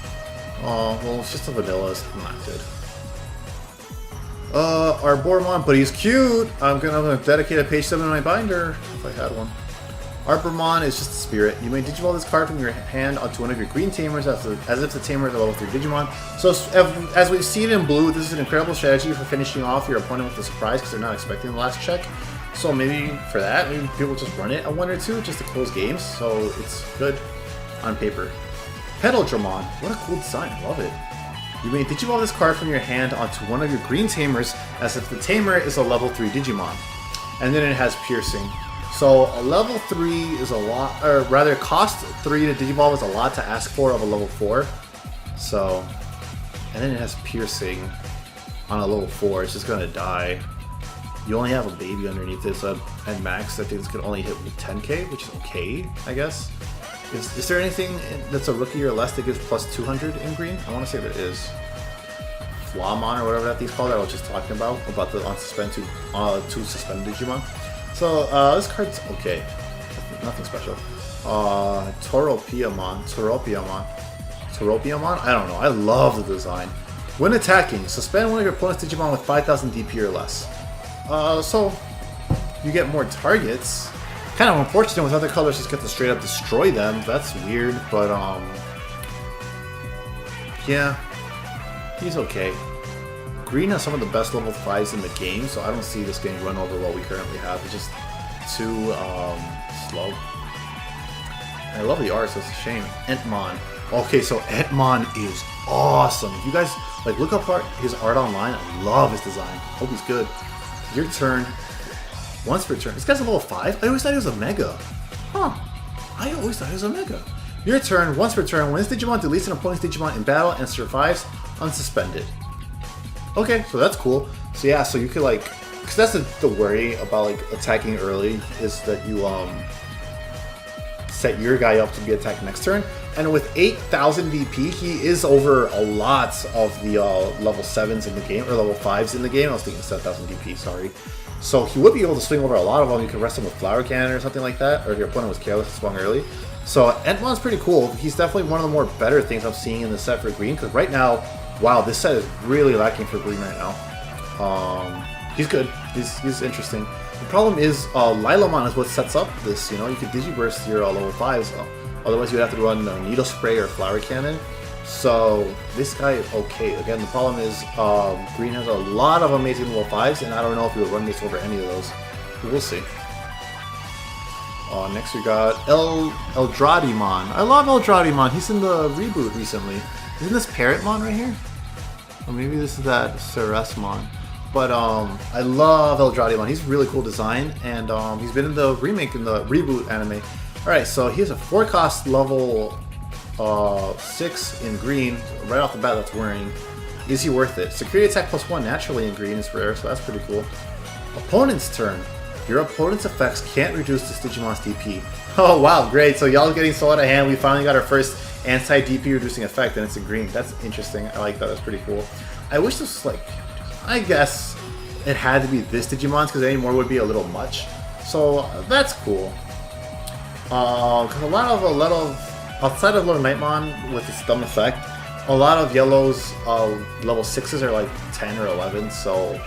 A: Oh, well, it's just a vanilla. It's not good. Arbormon, but he's cute. I'm gonna dedicate a page 7 in my binder if I had one. Arbormon is just a spirit. You may Digivolve this card from your hand onto one of your green tamers as if the tamer is a level 3 Digimon. So as we've seen in blue, this is an incredible strategy for finishing off your opponent with a surprise because they're not expecting the last check. So maybe for that, maybe people just run it a 1 or 2 just to close games. So it's good on paper. Pedaldramon, what a cool design, I love it. You may Digivolve this card from your hand onto one of your green tamers as if the tamer is a level 3 Digimon. And then it has piercing. So a level 3 is a lot, or rather cost 3 to Digivolve is a lot to ask for of a level 4. So, and then it has piercing on a level 4, it's just gonna die. You only have a baby underneath it, so at max I think this could only hit with 10k, which is okay, I guess. Is there anything that's a rookie or less that gives plus 200 in green? I want to say there is. Flamon or whatever that thing's called that I was just talking about the two suspended Digimon. So this card's okay. Nothing special. Toropiamon. I don't know. I love the design. When attacking, suspend one of your opponent's Digimon with 5,000 DP or less. So you get more targets. Kind of unfortunate with other colors just get to straight up destroy them. That's weird, but yeah, he's okay. Green has some of the best level 5s in the game, so I don't see this getting run over what we currently have. It's just too slow. I love the art, so it's a shame. Entmon. Okay, so Entmon is awesome. If you guys like look up his art online, I love his design. Hope he's good. Your turn. Once per turn. This guy's a level 5? I always thought he was a Mega. Huh. I always thought he was a Mega. Your turn. Once per turn. When this Digimon deletes an opponent's Digimon in battle and survives, unsuspended. Okay, so that's cool. So yeah, so you could like... Because that's the worry about like attacking early, is that you set your guy up to be attacked next turn. And with 8,000 DP, he is over a lot of the level 7s in the game, or level 5s in the game. I was thinking 7,000 DP, sorry. So he would be able to swing over a lot of them. You could rest him with Flower Cannon or something like that, or if your opponent was careless and swung early. So Entmon's pretty cool. He's definitely one of the more better things I'm seeing in the set for green, because right now, wow, this set is really lacking for green right now. He's good. He's interesting. The problem is Lilamon is what sets up this. You know, you could Digiburst your level 5s. Otherwise, you'd have to run Needle Spray or Flower Cannon. So this guy is okay. Again, the problem is green has a lot of amazing level 5s, and I don't know if he will run this over any of those. But we'll see. Next we got Eldradimon. I love Eldradimon. He's in the reboot recently. Isn't this Parrotmon right here? Or maybe this is that Ceresmon. But I love Eldradimon. He's a really cool design, and he's been in the remake, in the reboot anime. Alright, so he has a 4-cost level 6 in green. Right off the bat, that's worrying. Is he worth it? Security attack +1 naturally in green is rare, so that's pretty cool. Opponent's turn. Your opponent's effects can't reduce this Digimon's DP. Oh wow, great. So y'all getting so out of hand. We finally got our first anti-DP reducing effect, and it's in green. That's interesting. I like that. That's pretty cool. I wish this was like... I guess it had to be this Digimon's, because any more would be a little much. So that's cool. Because a lot of outside of Little Nightmon with its dumb effect, a lot of yellows level 6s are like 10 or 11, so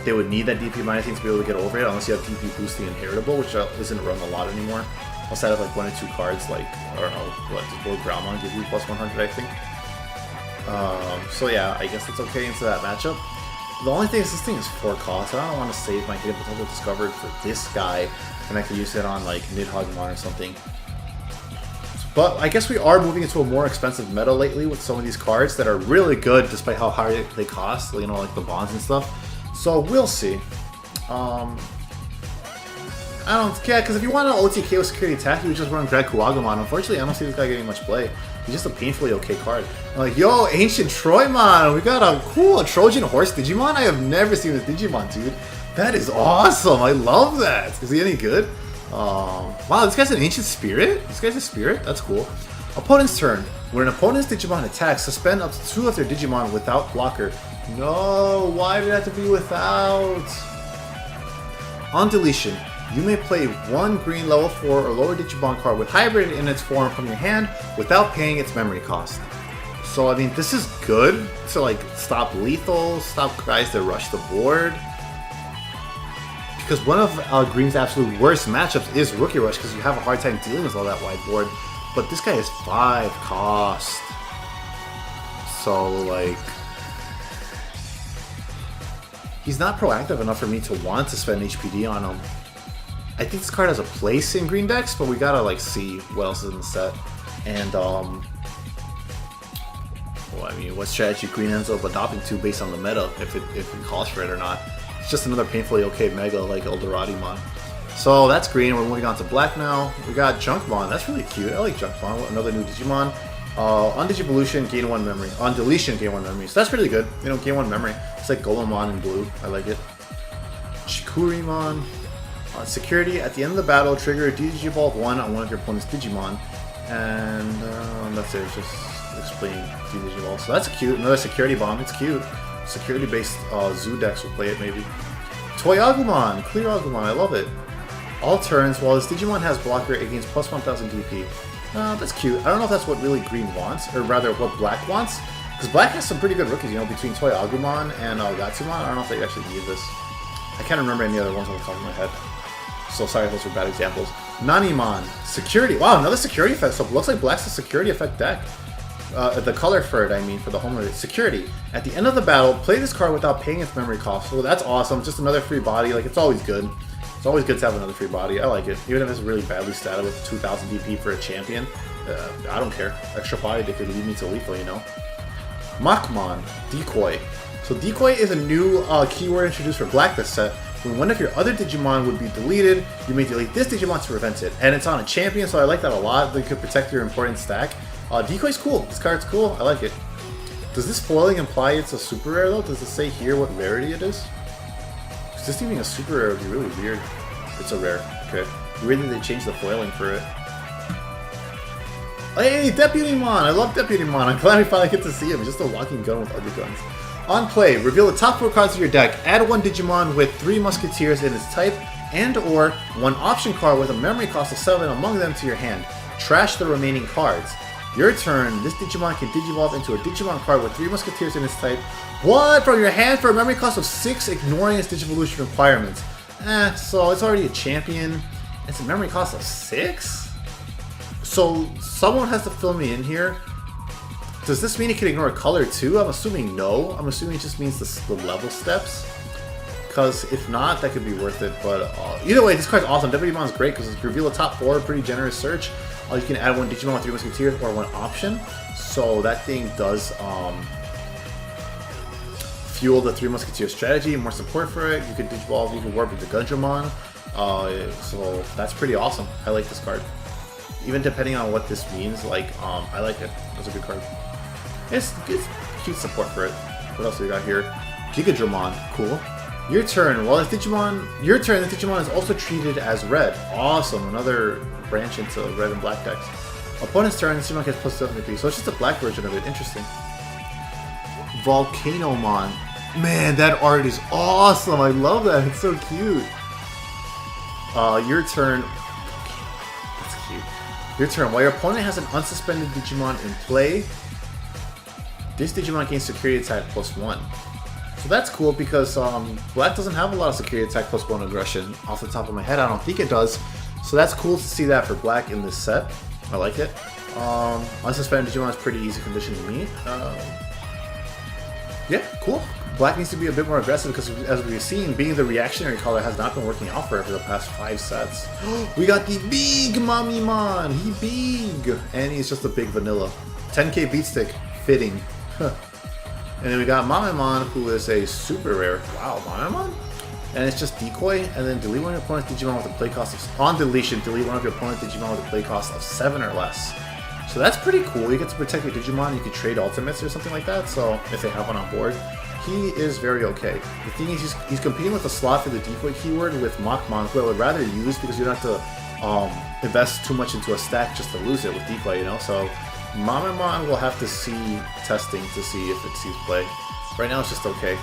A: they would need that DP minus thing to be able to get over it, unless you have DP boosting inheritable, which isn't run a lot anymore. Outside of like 1 or 2 cards, like, I don't know, what, does Lord Groundmon give you +100, I think? So yeah, I guess it's okay into that matchup. The only thing is this thing is 4 costs. I don't want to save my hidden potential discovered for this guy, and I could use it on like Nidhoggmon or something. But I guess we are moving into a more expensive meta lately with some of these cards that are really good despite how high they cost, you know, like the bonds and stuff. So we'll see. I don't care, because if you want an OTK with security attack, you would just run Greg Kuwagamon. Unfortunately, I don't see this guy getting much play. He's just a painfully okay card. I'm like, yo, Ancient Troymon! We got a cool Trojan Horse Digimon? I have never seen this Digimon, dude. That is awesome! I love that! Is he any good? Wow, this guy's an Ancient Spirit? This guy's a Spirit? That's cool. Opponent's turn. When an opponent's Digimon attacks, suspend up to 2 of their Digimon without blocker. No, why did it have to be without? On deletion, you may play 1 green level 4 or lower Digimon card with hybrid in its form from your hand without paying its memory cost. So, I mean, this is good to, like, stop lethal, stop guys that rush the board. Because one of Green's absolute worst matchups is Rookie Rush, because you have a hard time dealing with all that wide board. But this guy is 5 cost. So, like, he's not proactive enough for me to want to spend HPD on him. I think this card has a place in Green decks, but we gotta, like, see what else is in the set. And, well, I mean, what strategy Green ends up adopting to based on the meta, if it calls for it or not. It's just another painfully okay Mega like Eldoradimon. So that's green. We're moving on to black now. We got Junkmon. That's really cute. I like Junkmon. Another new Digimon. On Digivolution, gain 1 memory. On deletion, gain 1 memory. So that's really good. You know, gain 1 memory. It's like Golemon in blue. I like it. Shikurimon. On security, at the end of the battle, trigger Digivolve 1 on one of your opponent's Digimon. And that's it. It's just explaining Digivolve. So that's cute. Another security bomb. It's cute. Security-based Zoo decks will play it, maybe. Toy Agumon! Clear Agumon, I love it. All turns, while this Digimon has blocker, it gains plus 1000 DP. That's cute. I don't know if that's what really Green wants, or rather what Black wants. Because Black has some pretty good rookies, you know, between Toy Agumon and Gatsumon. I don't know if they actually need this. I can't remember any other ones on the top of my head. So sorry if those were bad examples. Nanimon. Security. Wow, another security effect. So it looks like Black's a security effect deck. The color for it, I mean, for the home rate. Security. At the end of the battle, play this card without paying its memory cost. So that's awesome. Just another free body. Like, it's always good. It's always good to have another free body. I like it. Even if it's really badly statted with 2000 DP for a champion, I don't care. Extra body, they could lead me to lethal, you know? Machmon. Decoy. So Decoy is a new keyword introduced for Black this set. When one of your other Digimon would be deleted, you may delete this Digimon to prevent it. And it's on a champion, so I like that a lot. They could protect your important stack. Decoy's cool. This card's cool. I like it. Does this foiling imply it's a super rare though? Does it say here what rarity it is? Because this being a super rare would be really weird. It's a rare. Okay. Weird that they changed the foiling for it. Hey, Deputymon! I love Deputymon. I'm glad we finally get to see him. He's just a walking gun with other guns. On play, reveal the top 4 cards of your deck. Add 1 Digimon with 3 Musketeers in its type, and or 1 option card with a memory cost of 7 among them to your hand. Trash the remaining cards. Your turn, this Digimon can Digivolve into a Digimon card with 3 Musketeers in its type. What? From your hand for a memory cost of 6, ignoring its Digivolution requirements. So it's already a champion. It's a memory cost of 6? So someone has to fill me in here. Does this mean it can ignore color too? I'm assuming no. I'm assuming it just means the level steps. Because if not, that could be worth it. But either way, this card's awesome. Deputymon's great because it's reveal a top 4, pretty generous search. You can add 1 Digimon with 3 Musketeers or 1 option. So that thing does fuel the 3 Musketeer strategy, more support for it. You can Digivolve, you can warp with the Gundramon. So that's pretty awesome. I like this card. Even depending on what this means, like, I like it. It's a good card. It's cute support for it. What else do we got here? Gigadramon, cool. Your turn. Well, this Digimon, your turn. The Digimon is also treated as red. Awesome. Another branch into red and black decks. Opponent's turn. This Digimon gets plus 7 HP. So it's just a black version of it. Interesting. Volcanomon. Man, that art is awesome. I love that. It's so cute. Your turn. That's cute. Your turn. While your opponent has an unsuspended Digimon in play, this Digimon gains security attack plus 1. So that's cool because Black doesn't have a lot of security attack plus 1 aggression. Off the top of my head, I don't think it does. So that's cool to see that for Black in this set. I like it. Unsuspended Digimon is pretty easy condition to meet. Yeah, cool. Black needs to be a bit more aggressive because, as we've seen, being the reactionary color has not been working out for the past 5 sets. We got the big Mamimon! He big! And he's just a big vanilla. 10k beat stick. Fitting. And then we got Mamimon, who is a super rare. Wow, Mamimon? And it's just decoy, and then delete one of your opponent's Digimon with a play cost of... On deletion, delete one of your opponent's Digimon with a play cost of 7 or less. So that's pretty cool. You get to protect your Digimon, you can trade ultimates or something like that, so if they have one on board. He is very okay. The thing is, he's competing with a slot for the decoy keyword with Machmon, who I would rather use because you don't have to invest too much into a stack just to lose it with decoy, you know? So Mamimon will have to see testing to see if it sees play. Right now it's just okay.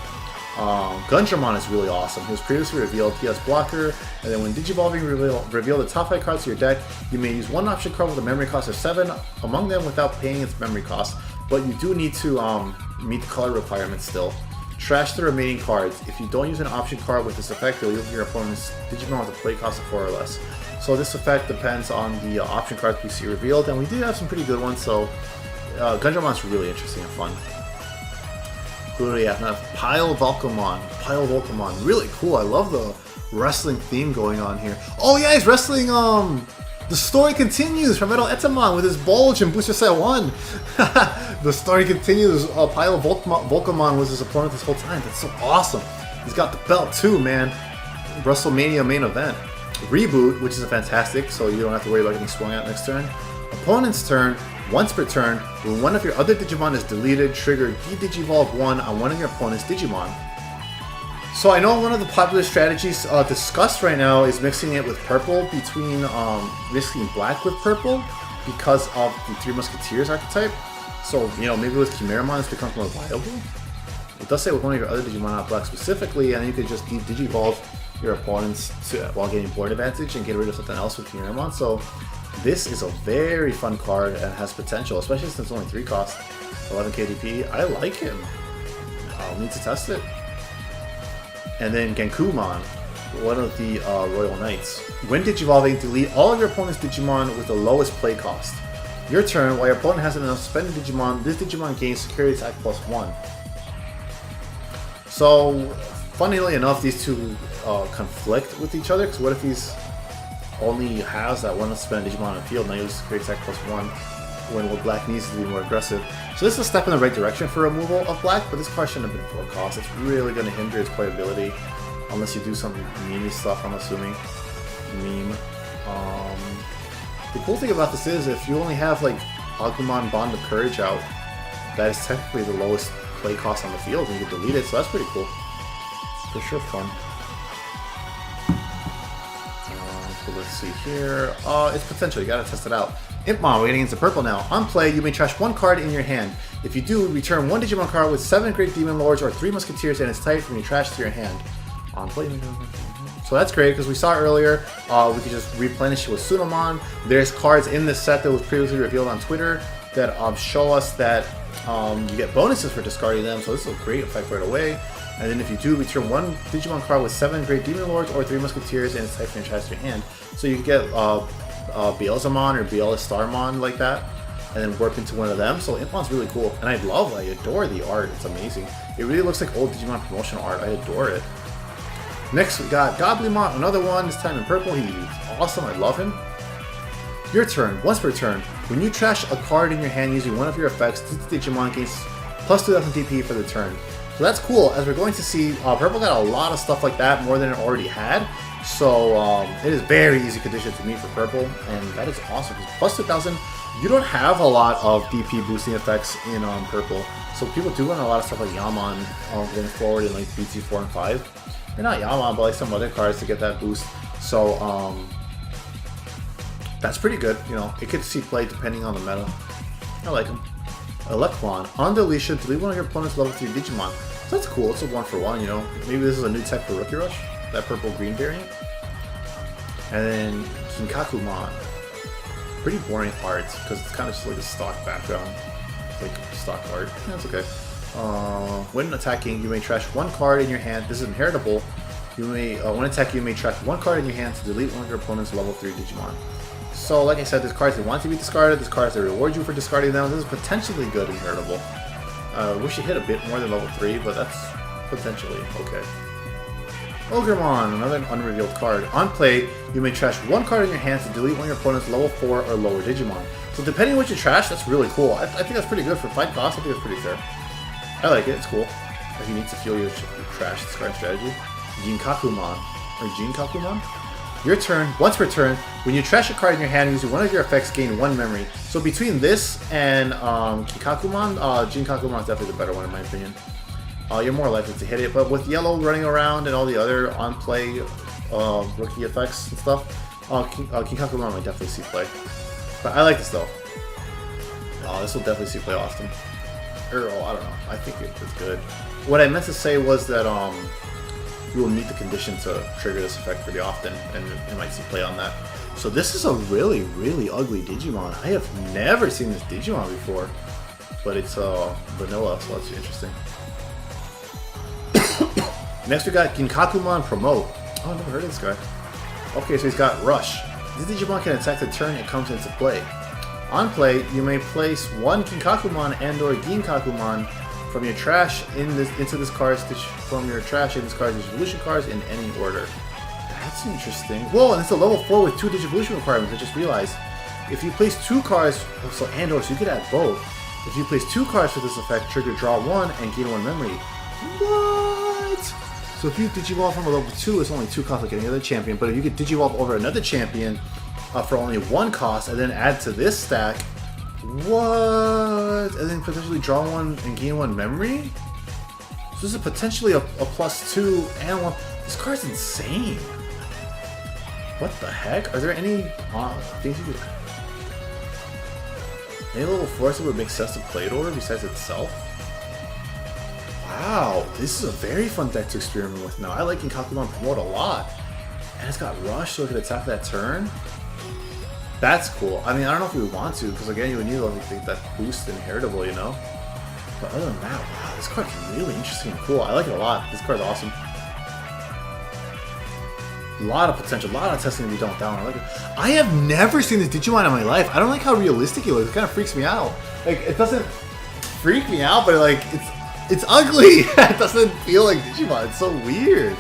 A: Gundramon is really awesome. He was previously revealed. He has blocker, and then when Digivolving reveal the top 5 cards to your deck, you may use one option card with a memory cost of 7 among them without paying its memory cost, but you do need to meet the color requirements still. Trash the remaining cards. If you don't use an option card with this effect, you'll leave your opponent's Digimon with a play cost of 4 or less. So this effect depends on the option cards we see revealed, and we did have some pretty good ones, so Gundramon's really interesting and fun. Who do we have now? Pile Volcamon. Really cool. I love the wrestling theme going on here. Oh yeah, he's wrestling The Story Continues from Metal Etamon with his bulge in Booster Set 1. The Story Continues. Pile Volcamon was his opponent this whole time. That's so awesome. He's got the belt too, man. WrestleMania main event. Reboot, which is fantastic, so you don't have to worry about getting swung out next turn. Opponent's turn. Once per turn, when one of your other Digimon is deleted, trigger De-Digivolve 1 on one of your opponent's Digimon. So I know one of the popular strategies discussed right now is mixing it with purple between mixing black with purple because of the 3 Musketeers archetype. So, you know, maybe with Chimeramon this becomes more viable. It does say with one of your other Digimon not black specifically, and you could just De-Digivolve your opponents while getting board advantage and get rid of something else with Chimeramon. So this is a very fun card and has potential, especially since it's only 3 cost, 11 KDP. I like him. I'll need to test it. And then Genkumon, one of the Royal Knights. When Digivolving, delete all of your opponent's Digimon with the lowest play cost. Your turn, while your opponent has enough suspended Digimon, this Digimon gains security attack +1. So, funnily enough, these two conflict with each other, because what if he's only has that one suspended Digimon on the field, now he uses security attack +1 when Black needs to be more aggressive. So this is a step in the right direction for removal of Black, but this card shouldn't have been 4 cost. It's really going to hinder its playability unless you do some meme stuff, I'm assuming. The cool thing about this is if you only have like Agumon Bond of Courage out, that is technically the lowest play cost on the field and you can delete it, so that's pretty cool. For sure fun. So let's see here. It's potential, you gotta test it out. Impmon, we're getting into purple now. On play, you may trash 1 card in your hand. If you do, return 1 Digimon card with 7 Great Demon Lords or 3 Musketeers and its type from your trash to your hand. On play, so that's great because we saw earlier, we could just replenish it with Sunomon. There's cards in this set that was previously revealed on Twitter that show us that you get bonuses for discarding them, so this is a great effect right away. And then if you do, return 1 Digimon card with 7 Great Demon Lords or 3 Musketeers and its type from your trash to your hand. So you can get BeelStarmon or BeelStarmon like that, and then warp into one of them. So Impmon's really cool, and I adore the art. It's amazing. It really looks like old Digimon promotional art. I adore it. Next we got Goblimon, another one, this time in purple. He's awesome, I love him. Your turn, once per turn, when you trash a card in your hand using one of your effects, this Digimon gains plus 2000 DP for the turn. So that's cool, as we're going to see, purple got a lot of stuff like that, more than it already had. So it is very easy condition to me for purple, and that is awesome. Plus 2000, you don't have a lot of DP boosting effects in purple. So people do run a lot of stuff like Yaman going forward in like BT 4 and 5. Or not Yaman, but like some other cards to get that boost. So that's pretty good. You know, it could see play depending on the meta. I like him. Alphamon, on deletion, delete one of your opponent's level 3 Digimon. So that's cool. It's a 1-for-1. You know, maybe this is a new tech for Rookie Rush. That purple green variant. And then Kinkakumon. Pretty boring art because it's kind of just like a stock background. It's like stock art. Yeah, that's okay. When attacking, you may trash 1 card in your hand. This is inheritable. You may when attacking, you may trash 1 card in your hand to delete one of your opponent's level 3 Digimon. So, like I said, there's cards that want to be discarded. There's cards that reward you for discarding them. This is potentially good inheritable. Wish it hit a bit more than level 3, but that's Potentially, okay. Ogremon, another unrevealed card. On play, you may trash one card in your hand to delete one of your opponent's level 4 or lower Digimon. So depending on what you trash, that's really cool. I think that's pretty good for fight cost. I think that's pretty fair. I like it, it's cool. If you need to feel your trash discard strategy. Jinkakumon, or Jinkakumon? Your turn, once per turn, when you trash a card in your hand using one of your effects, gain 1 memory. So between this and Kikakumon, Jinkakumon is definitely the better one in my opinion. You're more likely to hit it, but with yellow running around and all the other on-play rookie effects and stuff, Kikakumon might definitely see play. But I like this though. This will definitely see play often. Or, I don't know. I think it's good. What I meant to say was that you will meet the condition to trigger this effect pretty often, and it might see play on that. So this is a really, really ugly Digimon. I have never seen this Digimon before, but it's vanilla, so that's interesting. Next we got Ginkakumon Promote. Oh, I've never heard of this guy. Okay, so he's got Rush. This Digimon can attack the turn it comes into play. On play, you may place one Ginkakumon and or Ginkakumon from your trash into this card's from your trash in this card's Digivolution cards in any order. That's interesting. Whoa, and it's a level 4 with 2 Digivolution requirements. I just realized. If you place 2 cards, so and or, so you could add both. If you place 2 cards for this effect, trigger draw 1 and gain 1 memory. What? So if you Digivolve from a level 2, it's only 2 costs like any other champion, but if you could Digivolve over another champion for only 1 cost and then add to this stack, what? And then potentially draw 1 and gain 1 memory? So this is potentially a +2 and 1. This card's insane. What the heck? Are there any things you could... Any level 4s that would make sense to play it over besides itself? Wow, this is a very fun deck to experiment with now. I like Ginkakumon Promote a lot. And it's got Rush, so it can attack that turn. That's cool. I mean, I don't know if we want to, because again, you would need that boost inheritable, you know? But other than that, wow, this card's really interesting and cool. I like it a lot. This card's awesome. A lot of potential, a lot of testing to be done down. I like it. I have never seen this Digimon in my life. I don't like how realistic it looks. It kind of freaks me out. Like, it doesn't freak me out, but like, it's ugly. It doesn't feel like Digimon. It's so weird.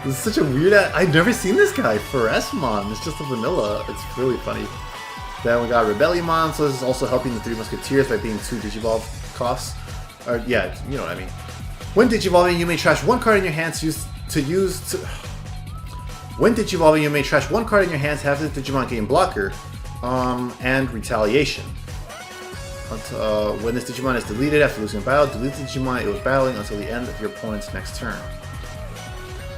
A: It's such a weird... I've never seen this guy for Eosmon. It's just a vanilla. It's really funny. Then we got Rebellionmon, so this is also helping the 3 Musketeers by being 2 Digivolve costs. Or, yeah, you know what I mean. When Digivolving, you may trash 1 card in your hands When Digivolving, you may trash 1 card in your hands, have the Digimon gain Blocker, and Retaliation. When this Digimon is deleted after losing a battle, delete the Digimon it was battling until the end of your opponent's next turn.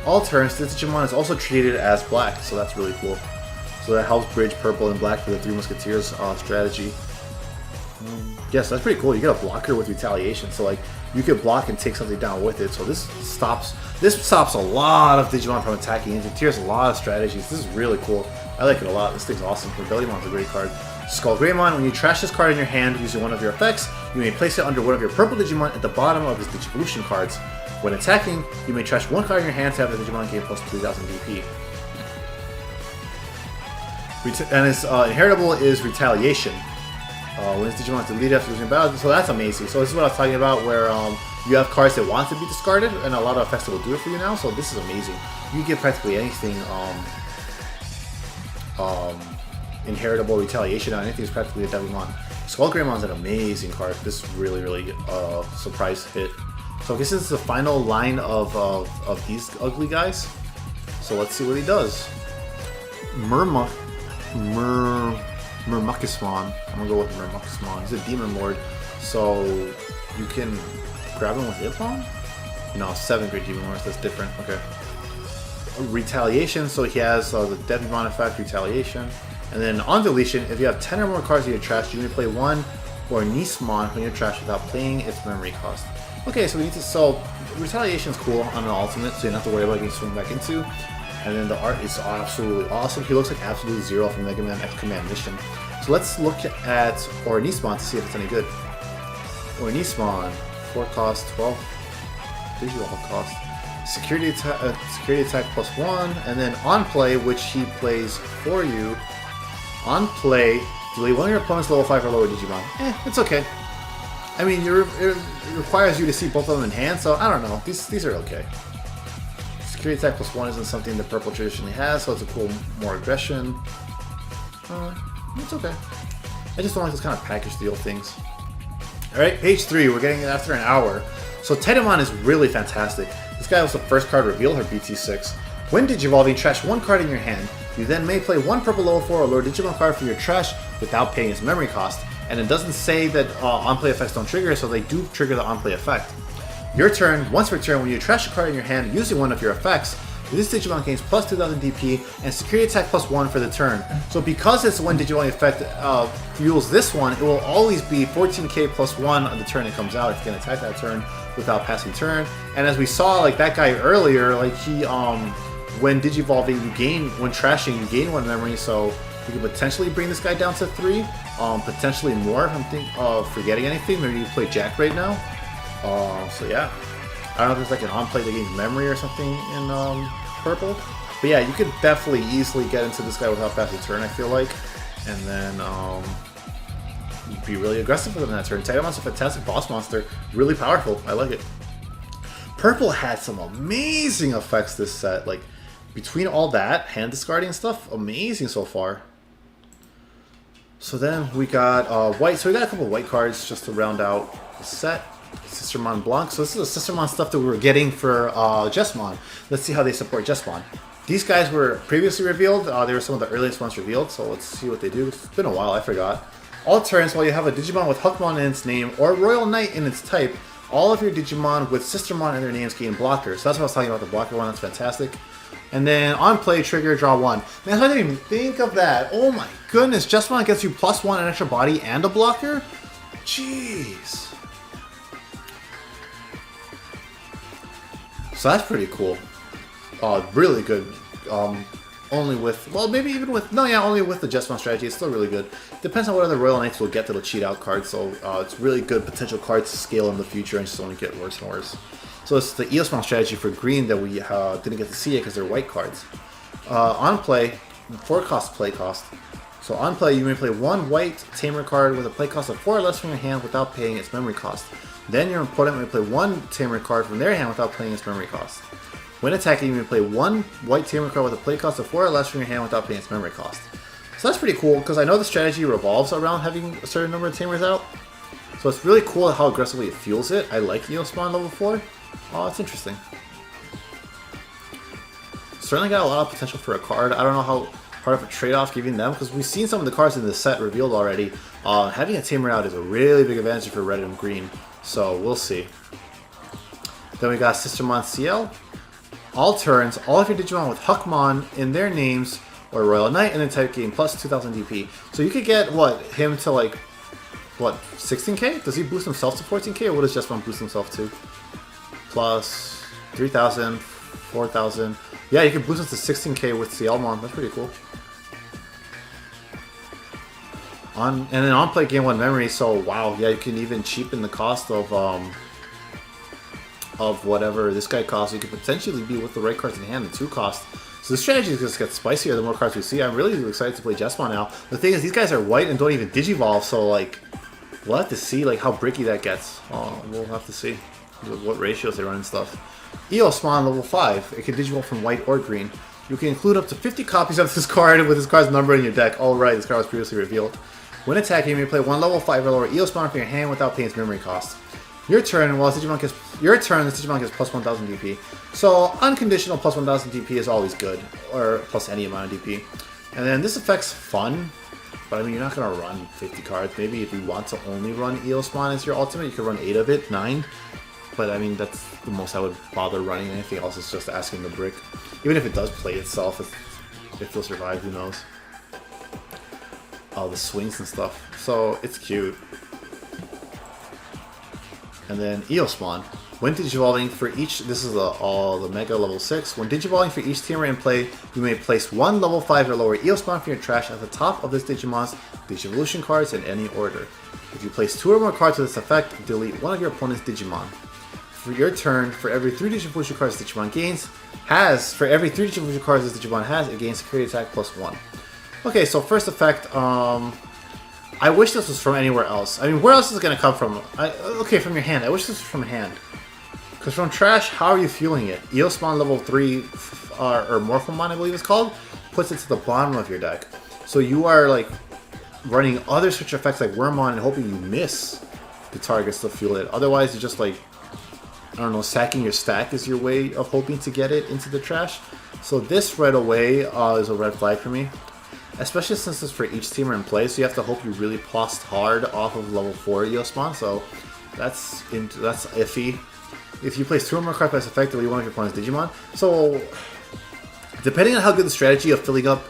A: All turns, this Digimon is also treated as black, so that's really cool. So that helps bridge purple and black for the 3 Musketeers strategy. Yes, that's pretty cool. You get a blocker with Retaliation, so like you could block and take something down with it. So this stops a lot of Digimon from attacking. It interferes a lot of strategies. This is really cool. I like it a lot. This thing's awesome. Rebellionmon's a great card. Skullgreymon, when you trash this card in your hand using one of your effects, you may place it under one of your purple Digimon at the bottom of his Digivolution cards. When attacking, you may trash 1 card in your hand to have the Digimon gain plus 3000 DP. And its inheritable is Retaliation. When this Digimon is deleted after losing battle, so that's amazing. So this is what I was talking about, where you have cards that want to be discarded, and a lot of effects that will do it for you now. So this is amazing. You can get practically anything. Inheritable, Retaliation on anything is practically a Devimon. Skullgreymon's an amazing card. This is really surprise hit. So I guess this is the final line of these ugly guys. So let's see what he does. Murmukismon. I'm gonna go with Murmukismon. He's a Demon Lord, so you can grab him with Ippon? No, 7 Great Demon Lords, that's different. Okay. Retaliation, so he has the Devimon effect, Retaliation. And then on deletion, if you have 10 or more cards in your trash, you may play 1 or Nismon from your trash without playing its memory cost. Okay, so we need to sell. Retaliation's cool on an ultimate, so you don't have to worry about getting swung back into. And then the art is absolutely awesome. He looks like Absolute Zero from Mega Man X Command Mission. So let's look at Nismon to see if it's any good. Nismon, 4 cost, 12 digital cost. Security attack +1, and then on play, which he plays for you. On play, delete one of your opponent's level 5 or lower Digimon. It's okay. I mean, it requires you to see both of them in hand, so I don't know. These are okay. Security attack +1 isn't something that purple traditionally has, so it's a cool, more aggression. It's okay. I just don't like this kind of package deal things. Alright, page 3, we're getting it after an hour. So Teddymon is really fantastic. This guy was the first card revealed, her BT6. When Digivolving, trash one card in your hand. You then may play one purple level 4 or lower Digimon card from your trash without paying its memory cost. And it doesn't say that on-play effects don't trigger, so they do trigger the on-play effect. Your turn, once per turn, when you trash a card in your hand using one of your effects, this Digimon gains plus 2000 DP and security attack +1 for the turn. So because it's one Digimon effect fuels this one, it will always be 14k +1 on the turn it comes out if you can attack that turn without passing turn. And as we saw, like that guy earlier, like he when Digivolving, when trashing, you gain 1 memory, so you could potentially bring this guy down to 3, potentially more if I'm forgetting anything. Maybe you play Jack right now. So yeah. I don't know if there's like an on-play that gains memory or something in purple. But yeah, you could definitely easily get into this guy without passing turn, I feel like. And then be really aggressive with him in that turn. Taiyamon's a fantastic boss monster. Really powerful. I like it. Purple had some amazing effects this set. Like, between all that, hand discarding and stuff, amazing so far. So then we got white. So we got a couple of white cards just to round out the set. Justimon Blanc. So this is the Justimon stuff that we were getting for Justimon. Let's see how they support Justimon. These guys were previously revealed. They were some of the earliest ones revealed, so let's see what they do. It's been a while, I forgot. All turns, while you have a Digimon with Huckmon in its name or Royal Knight in its type, all of your Digimon with Sistermon in their names gain blockers. So that's what I was talking about, the blocker one. That's fantastic. And then on play, trigger, draw 1. Man, I didn't even think of that. Oh my goodness. Justimon gets you +1 an extra body and a blocker? Jeez. So that's pretty cool. Really good. Only with, well, maybe even with, no, yeah, only with the Justimon strategy. It's still really good. Depends on what other Royal Knights will get that'll cheat out cards. So it's really good potential cards to scale in the future and just only get worse and worse. So it's the Eosmon strategy for green that we didn't get to see it because they're white cards. On play, 4 cost play cost. So on play, you may play 1 white Tamer card with a play cost of 4 or less from your hand without paying its memory cost. Then your opponent may play 1 Tamer card from their hand without paying its memory cost. When attacking, you may play 1 white Tamer card with a play cost of 4 or less from your hand without paying its memory cost. So that's pretty cool, because I know the strategy revolves around having a certain number of Tamers out. So it's really cool how aggressively it fuels it. I like Eosmon level 4. Oh, it's interesting. Certainly got a lot of potential for a card. I don't know how hard of a trade-off giving them, because we've seen some of the cards in the set revealed already. Having a Tamer out is a really big advantage for red and green. So we'll see. Then we got Sistermon CL. All turns, all of your Digimon with Huckmon in their names or Royal Knight and then type gain plus 2000 DP. So you could get, what, him to like, what, 16k? Does he boost himself to 14k or what does Justimon boost himself to? Plus 3000, 4000. Yeah, you can boost him to 16k with CLmon. That's pretty cool. And then on play gain 1 memory, so wow, yeah, you can even cheapen the cost of whatever this guy costs. You could potentially be with the right cards in hand at 2 cost. So the strategy just gets spicier the more cards we see. I'm really excited to play Justimon now. The thing is, these guys are white and don't even Digivolve, so like, we'll have to see like how bricky that gets. We'll have to see what ratios they run and stuff. Eosmon level 5. It can Digivolve from white or green. You can include up to 50 copies of this card with this card's number in your deck. All right, this card was previously revealed. When attacking, you may play 1 level 5 or lower Eosmon from your hand without paying its memory cost. Your turn, while this Digimon gets this Digimon gets plus 1000 DP. So unconditional plus 1000 DP is always good, or plus any amount of DP. And then this effect's fun, but I mean you're not gonna run 50 cards. Maybe if you want to only run Eosmon as your ultimate, you could run 8 of it, 9. But I mean that's the most I would bother running. Anything else is just asking the brick. Even if it does play itself, if it'll survive, who knows? All the swings and stuff. So it's cute. And then Eosmon. When Digivolving for each, this is the Mega level 6. When Digivolving for each Tamer in play, you may place 1 level 5 or lower Eosmon from your trash at the top of this Digimon's Digivolution cards in any order. If you place 2 or more cards with this effect, delete one of your opponent's Digimon. For your turn, for every 3 Digivolution cards this Digimon gains, for every 3 Digivolution cards this Digimon has, it gains security attack plus 1. Okay, so first effect, I wish this was from anywhere else. I mean, where else is it going to come from? Okay, from your hand. I wish this was from hand. Because from trash, how are you fueling it? Eosmon level 3, or Morphomon, I believe it's called, puts it to the bottom of your deck. So you are, like, running other switch effects like Wormmon and hoping you miss the targets to fuel it. Otherwise, you're just, like, I don't know, sacking your stack is your way of hoping to get it into the trash. So this right away is a red flag for me. Especially since it's for each teamer in play, so you have to hope you really post hard off of level 4 Eosmon, so that's iffy. If you place 2 or more cards less effectively, one of your opponent's Digimon. So, depending on how good the strategy of filling up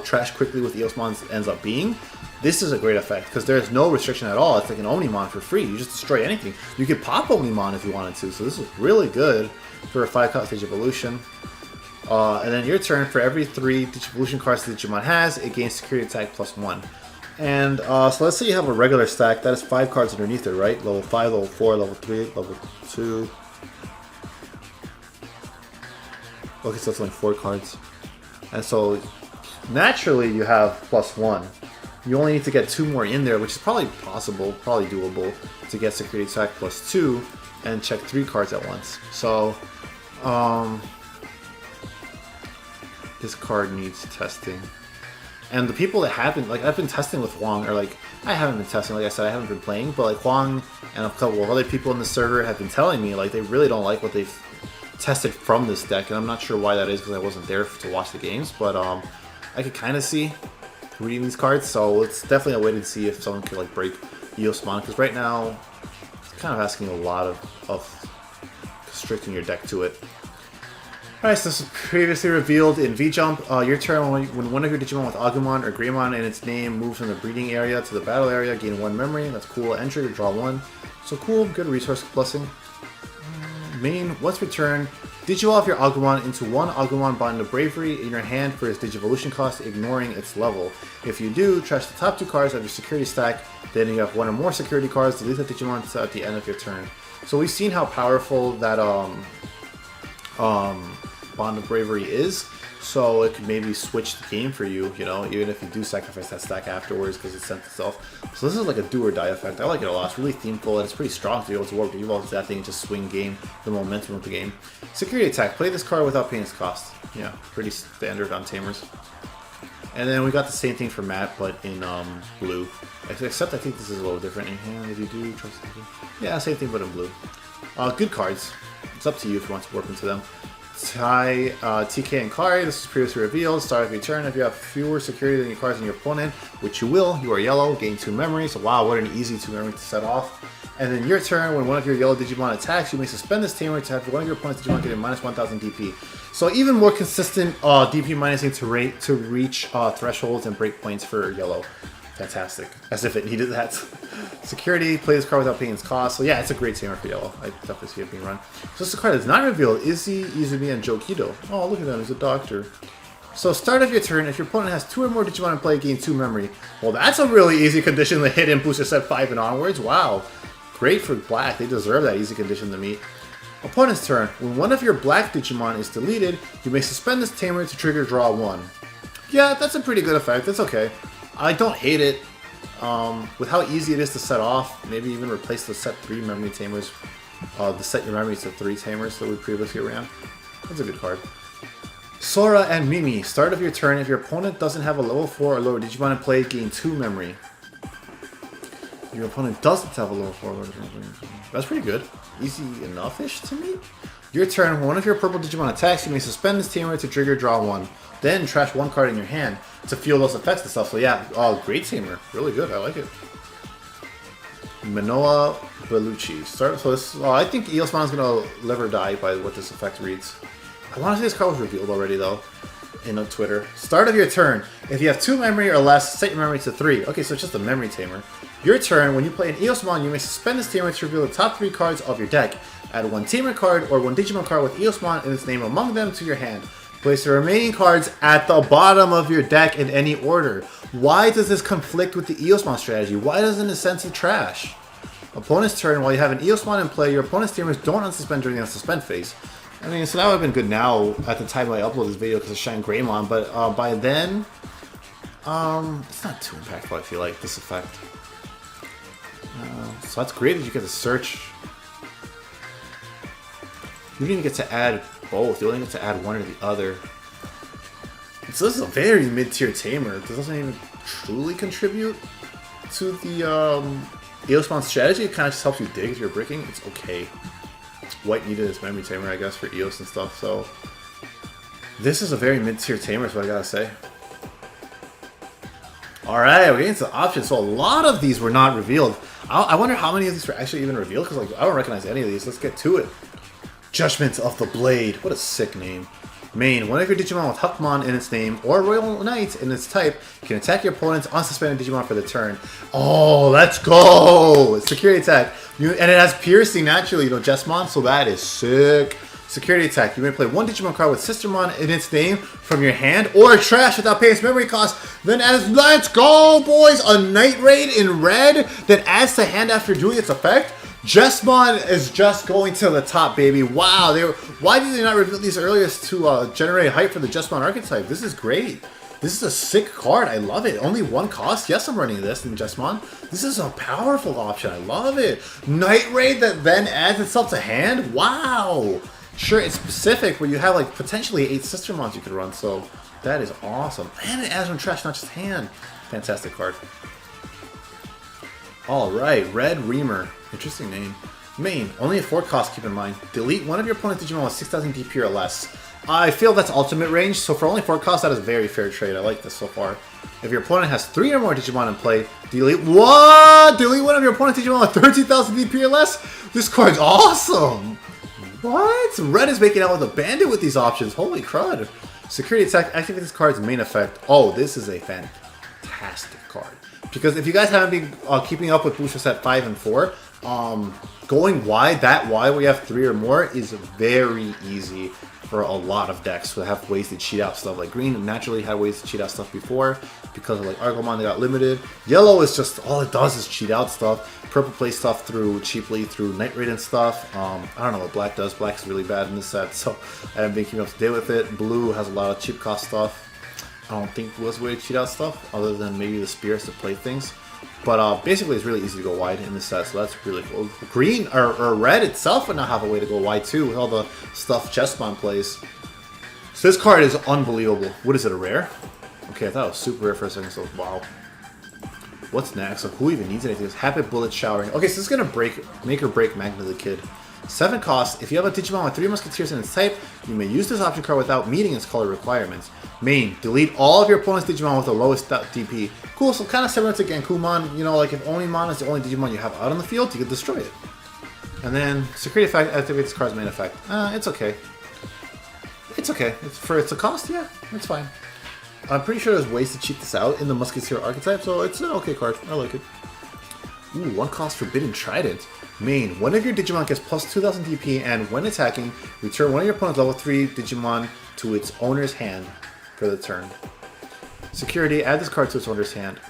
A: trash quickly with Eosmons ends up being, this is a great effect, because there's no restriction at all. It's like an Omnimon for free. You just destroy anything. You could pop Omnimon if you wanted to, so this is really good for a 5-cost Digivolution. And then your turn, for every 3 Digivolution cards the Digimon has, it gains security attack +1. And so let's say you have a regular stack, that is 5 cards underneath it, right? Level 5, level 4, level 3, level 2. Okay, so it's only 4 cards. And so naturally you have +1. You only need to get 2 more in there, which is probably possible, probably doable, to get security attack +2 and check 3 cards at once. So, this card needs testing. And the people that haven't, like, I've been testing with Huang, or like, I haven't been testing, like I said, I haven't been playing, but like Huang and a couple of other people in the server have been telling me, like, they really don't like what they've tested from this deck, and I'm not sure why that is, because I wasn't there to watch the games, but I could kind of see reading these cards, so it's definitely a way to see if someone could, like, break Eosmon, because right now, it's kind of asking a lot of constricting your deck to it. Alright, so this was previously revealed in V-Jump. Your turn, when one of your Digimon with Agumon or Greymon in its name moves from the breeding area to the battle area, gain 1 memory. That's cool. Enter to draw 1. So cool, good resource blessing. Main, once per turn, Digivolve your Agumon into 1 Agumon Bond of Bravery in your hand for its Digivolution cost, ignoring its level. If you do, trash the top 2 cards of your security stack, then you have 1 or more security cards, delete the Digimon at the end of your turn. So we've seen how powerful that Bond of Bravery is, so it could maybe switch the game for you, you know, even if you do sacrifice that stack afterwards because it sent itself. So this is like a do or die effect. I like it a lot. It's really themeful, and it's pretty strong to be able to work with that thing and just swing game, the momentum of the game. Security attack. Play this card without paying its cost. Yeah, pretty standard on Tamers. And then we got the same thing for Matt, but in blue. Except I think this is a little different in hand. If you do trust it. Yeah, same thing, but in blue. Good cards. It's up to you if you want to work into them. Tie TK and Kari, this was previously revealed. Start of your turn. If you have fewer security than your cards in your opponent, which you will, you are yellow, gain 2 memories. So wow, what an easy 2 memory to set off. And then your turn, when one of your yellow Digimon attacks, you may suspend this tamer to have one of your opponent's Digimon get a -1000 DP. So even more consistent DP minusing to reach thresholds and break points for yellow. Fantastic. As if it needed that. Security, play this card without paying its cost. So yeah, it's a great tamer for yellow. I definitely see it being run. So this is a card that's not revealed. Izzy, Izumi, and Jokido. Oh, look at that. He's a doctor. So start of your turn, if your opponent has 2 or more Digimon in play, gain 2 memory. Well, that's a really easy condition to hit in booster set 5 and onwards. Wow. Great for black. They deserve that easy condition to meet. Opponent's turn. When one of your black Digimon is deleted, you may suspend this tamer to trigger draw 1. Yeah, that's a pretty good effect. That's okay. I don't hate it. With how easy it is to set off, maybe even replace the set 3 memory tamers, the set your memories to 3 tamers that we previously ran. That's a good card. Sora and Mimi, start of your turn. If your opponent doesn't have a level 4 or lower Digimon in play, gain 2 memory. Your opponent doesn't have a level 4 or lower Digimon. That's pretty good. Easy enough-ish to me. Your turn, when one of your purple Digimon attacks, you may suspend this tamer to trigger draw 1. Then trash 1 card in your hand to feel those effects and stuff. So yeah, great tamer. Really good. I like it. Manoa Bellucci. So this, I think Eosmon is going to live or die by what this effect reads. I want to say this card was revealed already though in Twitter. Start of your turn. If you have 2 memory or less, set your memory to 3. Okay, so it's just a memory tamer. Your turn, when you play an Eosmon, you may suspend this tamer to reveal the top 3 cards of your deck. Add 1 tamer card or 1 Digimon card with Eosmon and its name among them to your hand. Place the remaining cards at the bottom of your deck in any order. Why does this conflict with the Eosmon strategy? Why doesn't it sense of trash? Opponent's turn, while you have an Eosmon in play, your opponent's tamers don't unsuspend during the unsuspend phase. I mean, so that would have been good now at the time I upload this video because of Shine Greymon, but by then, It's not too impactful, I feel like, this effect. So that's great that you get to search. You don't even get to add both. You only get to add one or the other. So this is a very mid-tier tamer. This doesn't even truly contribute to the Eosmon strategy. It kind of just helps you dig if you're bricking. It's okay. White needed is memory tamer, I guess, for Eos and stuff. So this is a very mid-tier tamer, is what I gotta say. Alright, we're getting to the options. So a lot of these were not revealed. I wonder how many of these were actually even revealed, because like I don't recognize any of these. Let's get to it. Judgment of the Blade. What a sick name. Main, one of your Digimon with Alphamon in its name or Royal Knight in its type can attack your opponent's unsuspended Digimon for the turn. Oh, let's go! Security attack. And it has piercing naturally, you know, Justimon, so that is sick. Security attack. You may play one Digimon card with Justimon in its name from your hand or trash without paying its memory cost. Then adds, let's go, boys! A Night Raid in red that adds to hand after doing its effect. Justimon is just going to the top, baby. Wow, why did they not reveal these earlier to generate hype for the Justimon archetype? This is great. This is a sick card. I love it. Only one cost. Yes, I'm running this in Justimon. This is a powerful option. I love it. Night Raid that then adds itself to hand. Wow. Sure, it's specific, but you have like potentially 8 Sistermons you could run, so that is awesome. And it adds on trash, not just hand. Fantastic card. Alright, Red Reamer. Interesting name. Main, only a 4 cost, keep in mind. Delete one of your opponent's Digimon with 6,000 DP or less. I feel that's ultimate range, so for only 4 costs, that is a very fair trade. I like this so far. If your opponent has 3 or more Digimon in play, delete what? Delete one of your opponent's Digimon with 13,000 DP or less? This card's awesome! What? Red is making out with a bandit with these options. Holy crud. Security attack, activate this card's main effect. Oh, this is a fantastic card. Because if you guys haven't been keeping up with booster set 5 and 4, going wide, that wide where you have 3 or more is very easy for a lot of decks who have ways to cheat out stuff. Like green naturally had ways to cheat out stuff before because of like Argomon, they got limited. Yellow is just, all it does is cheat out stuff. Purple plays stuff cheaply through Night Raid and stuff. I don't know what black does. Black's really bad in this set, so I haven't been keeping up to date with it. Blue has a lot of cheap cost stuff. I don't think blue has a way to cheat out stuff other than maybe the spirits to play things. But basically, it's really easy to go wide in this set, so that's really cool. Green or red itself would not have a way to go wide too with all the stuff Justimon plays. So this card is unbelievable. What is it, a rare? Okay, I thought it was super rare for a second, so wow. What's next? So who even needs anything? Habit Bullet Showering. Okay, so this is gonna make or break Magna the Kid. 7 costs. If you have a Digimon with 3 Musketeers in its type, you may use this option card without meeting its color requirements. Main, delete all of your opponent's Digimon with the lowest DP. Cool, so kind of similar to Genkumon. You know, like if Onimon is the only Digimon you have out on the field, you can destroy it. And then security effect activates this card's main effect. It's okay. It's okay. It's a cost, yeah, it's fine. I'm pretty sure there's ways to cheat this out in the Musketeer archetype, so it's an okay card. I like it. Ooh, 1 cost Forbidden Trident. Main, one of your Digimon gets plus 2,000 DP, and when attacking, return one of your opponent's level 3 Digimon to its owner's hand for the turn. Security, add this card to its owner's hand.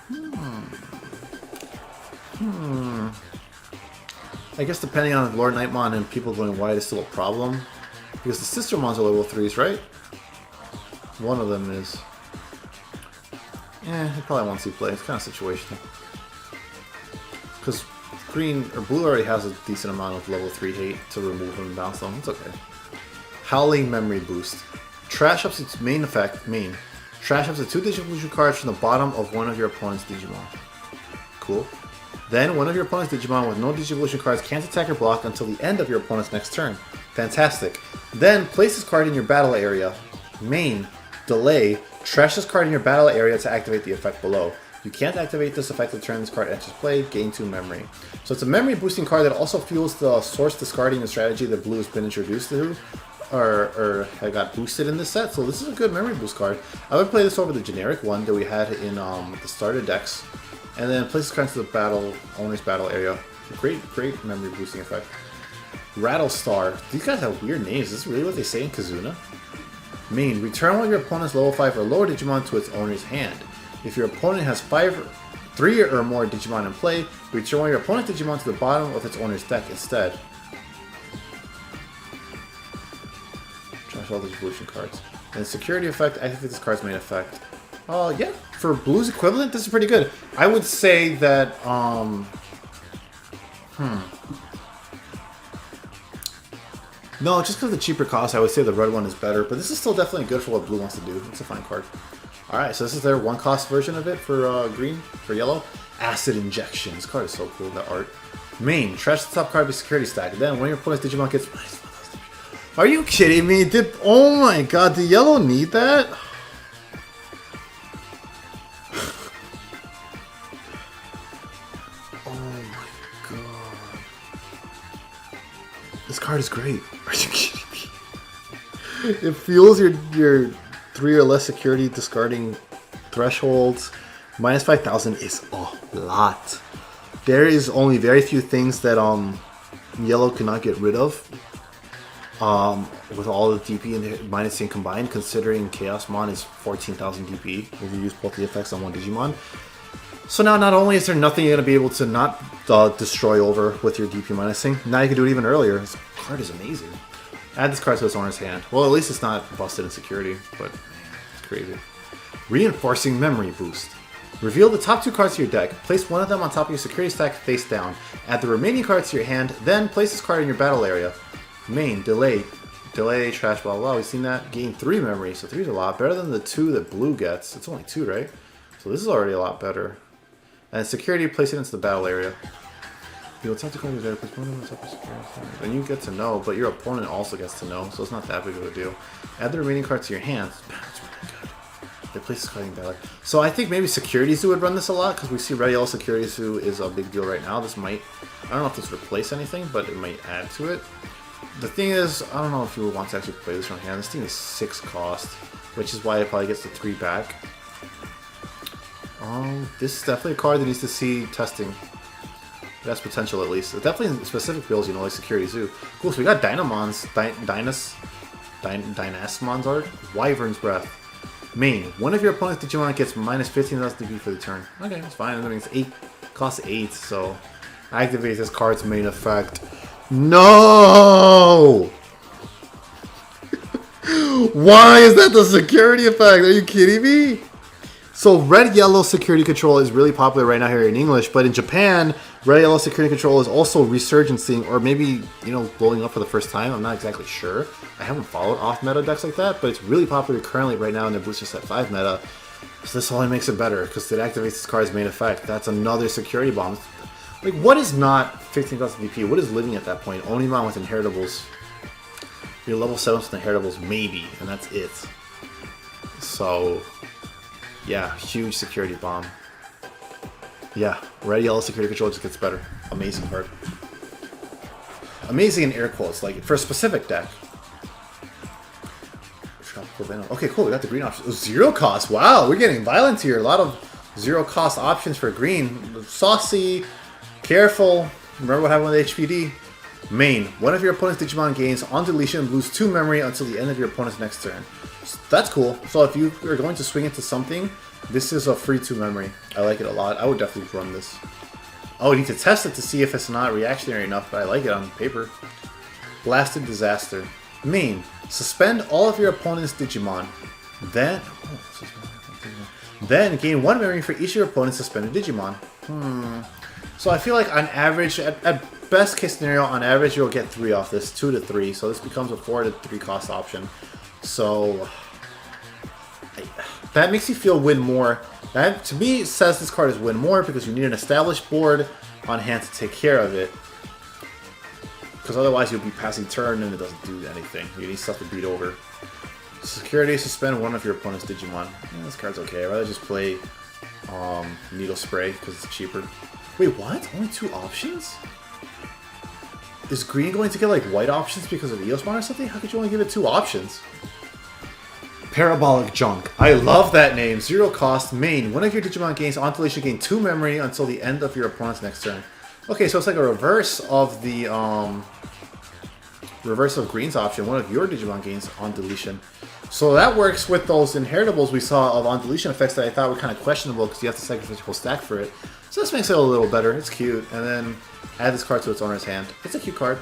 A: I guess depending on Lord Nightmon and people going wide is still a problem. Because the Sistermons are level 3s, right? One of them is. He probably won't see play. It's kind of situational. Because green or blue already has a decent amount of level 3 hate to remove them and bounce them. It's okay. Howling Memory Boost. Trash up its main effect. Trash up to 2 Digivolution cards from the bottom of one of your opponent's Digimon. Cool. Then one of your opponent's Digimon with no Digivolution cards can't attack or block until the end of your opponent's next turn. Fantastic. Then place this card in your battle area. Main. Delay. Trash this card in your battle area to activate the effect below. You can't activate this effect the turn this card enters play. Gain 2 memory. So it's a memory boosting card that also fuels the source discarding the strategy that blue has been introduced to. Or got boosted in this set. So this is a good memory boost card. I would play this over the generic one that we had in the starter decks. And then place this card into the owner's battle area. Great memory boosting effect. Rattlestar. These guys have weird names. Is this really what they say in Kazuna? Main, return one of your opponent's level 5 or lower Digimon to its owner's hand. If your opponent has 3 or more Digimon in play, return one of your opponent's Digimon to the bottom of its owner's deck instead. Trash all the Digivolution cards. And security effect, activate this card's main effect. Yeah, for blue's equivalent, this is pretty good. I would say that, no, just because of the cheaper cost, I would say the red one is better. But this is still definitely good for what blue wants to do. It's a fine card. Alright, so this is their one cost version of it for green, for yellow. Acid Injection. This card is so cool, that art. Main, trash the top card of your security stack. And then when your opponent's Digimon gets... Are you kidding me? Oh my god, did yellow need that? Oh my god. This card is great. Are you kidding me? It fuels your 3 or less security discarding thresholds. Minus 5,000 is a lot. There is only very few things that yellow cannot get rid of. With all the DP and minusing combined, considering Eosmon is 14,000 DP if you use both the effects on one Digimon. So now not only is there nothing you're going to be able to not destroy over with your DP minusing, now you can do it even earlier. This card is amazing. Add this card to its owner's hand. Well, at least it's not busted in security, but it's crazy. Reinforcing Memory Boost. Reveal the top 2 cards to your deck. Place one of them on top of your security stack face down. Add the remaining cards to your hand, then place this card in your battle area. Main, delay, trash, blah, blah. We've seen that. Gain 3 memory, so 3 is a lot. Better than the 2 that blue gets. It's only 2, right? So this is already a lot better. And security, place it into the battle area. You'll top 2 cards there, place one of them on top of your security stack. Then you get to know, but your opponent also gets to know, so it's not that big of a deal. Add the remaining cards to your hand. That's really good. They place this card in battle. So I think maybe Security Zoo would run this a lot, because we see Red Yellow Security Zoo is a big deal right now. This might, I don't know if this would replace anything, but it might add to it. The thing is, I don't know if you would want to actually play this from hand. This thing is 6 cost, which is why it probably gets the 3 back. This is definitely a card that needs to see testing. It has potential at least. Definitely in specific builds, you know, like Security Zoo. Cool, so we got Dynasmon's art. Wyvern's Breath. Main, one of your opponent's Digimon gets minus 15,000 DP for the turn. Okay, that's fine. I mean, it's 8, costs 8, so activate this card's main effect. No! Why is that the security effect? Are you kidding me? So red-yellow security control is really popular right now here in English, but in Japan, red-yellow security control is also resurgencing, or maybe, you know, blowing up for the first time. I'm not exactly sure. I haven't followed off-meta decks like that, but it's really popular currently right now in the Booster Set 5 meta. So this only makes it better, because it activates this card's main effect. That's another security bomb. Like, what is not 15,000 DP? What is living at that point? Onimon with Inheritables. Your level 7s with Inheritables, maybe, and that's it. So, yeah, huge security bomb. Yeah, red-yellow security control just gets better. Amazing card. Amazing in air quotes, like, for a specific deck. Okay, cool, we got the green option. 0 cost, wow, we're getting violent here. A lot of 0 cost options for green. Saucy. Careful. Remember what happened with HPD? Main. One of your opponent's Digimon gains on deletion, lose 2 memory until the end of your opponent's next turn. So that's cool. So if you are going to swing into something, this is a free 2 memory. I like it a lot. I would definitely run this. Oh, we need to test it to see if it's not reactionary enough, but I like it on paper. Blasted Disaster. Main. Suspend all of your opponent's Digimon. Then gain 1 memory for each of your opponent's suspended Digimon. So I feel like on average, at best case scenario, on average you'll get 3 off this, 2 to 3. So this becomes a 4 to 3 cost option. So that makes you feel win more. That to me says this card is win more because you need an established board on hand to take care of it. Because otherwise you'll be passing turn and it doesn't do anything. You need stuff to beat over. Security, suspend one of your opponent's Digimon. Yeah, this card's okay. I'd rather just play Needle Spray because it's cheaper. Wait, what? Only 2 options? Is green going to get like white options because of Eosmon or something? How could you only give it 2 options? Parabolic Junk. I love that name. 0 cost. Main. One of your Digimon gains on deletion gain 2 memory until the end of your opponent's next turn. Okay, so it's like a reverse of the reverse of green's option. One of your Digimon gains on deletion. So that works with those Inheritables we saw of on deletion effects that I thought were kind of questionable because you have to sacrifice your whole stack for it. So this makes it a little better. It's cute. And then add this card to its owner's hand. It's a cute card.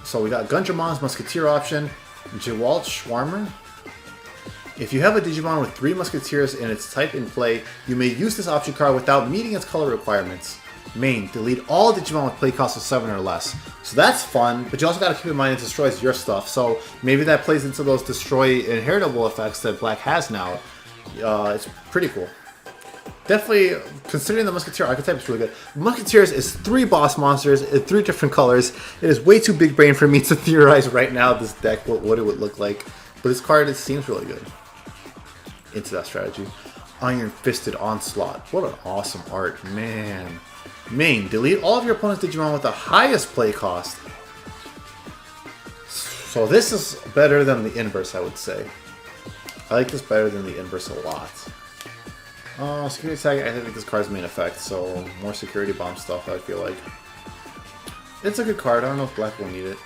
A: So we got Gundramon's Musketeer option. Jewalt Schwarmer. If you have a Digimon with 3 Musketeers in its type in play, you may use this option card without meeting its color requirements. Main, delete all Digimon with play cost of 7 or less. So that's fun, but you also gotta keep in mind it destroys your stuff, so maybe that plays into those destroy inheritable effects that Black has now. It's pretty cool. Definitely, considering the Musketeer archetype is really good. Musketeers is 3 boss monsters in 3 different colors. It is way too big brain for me to theorize right now this deck, what it would look like. But this card, it seems really good. Into that strategy. Iron Fisted Onslaught. What an awesome art, man. Main, delete all of your opponent's Digimon with the highest play cost. So this is better than the inverse, I would say. I like this better than the inverse a lot. Security tag, I think this card's main effect, so more security bomb stuff, I feel like. It's a good card, I don't know if Black will need it.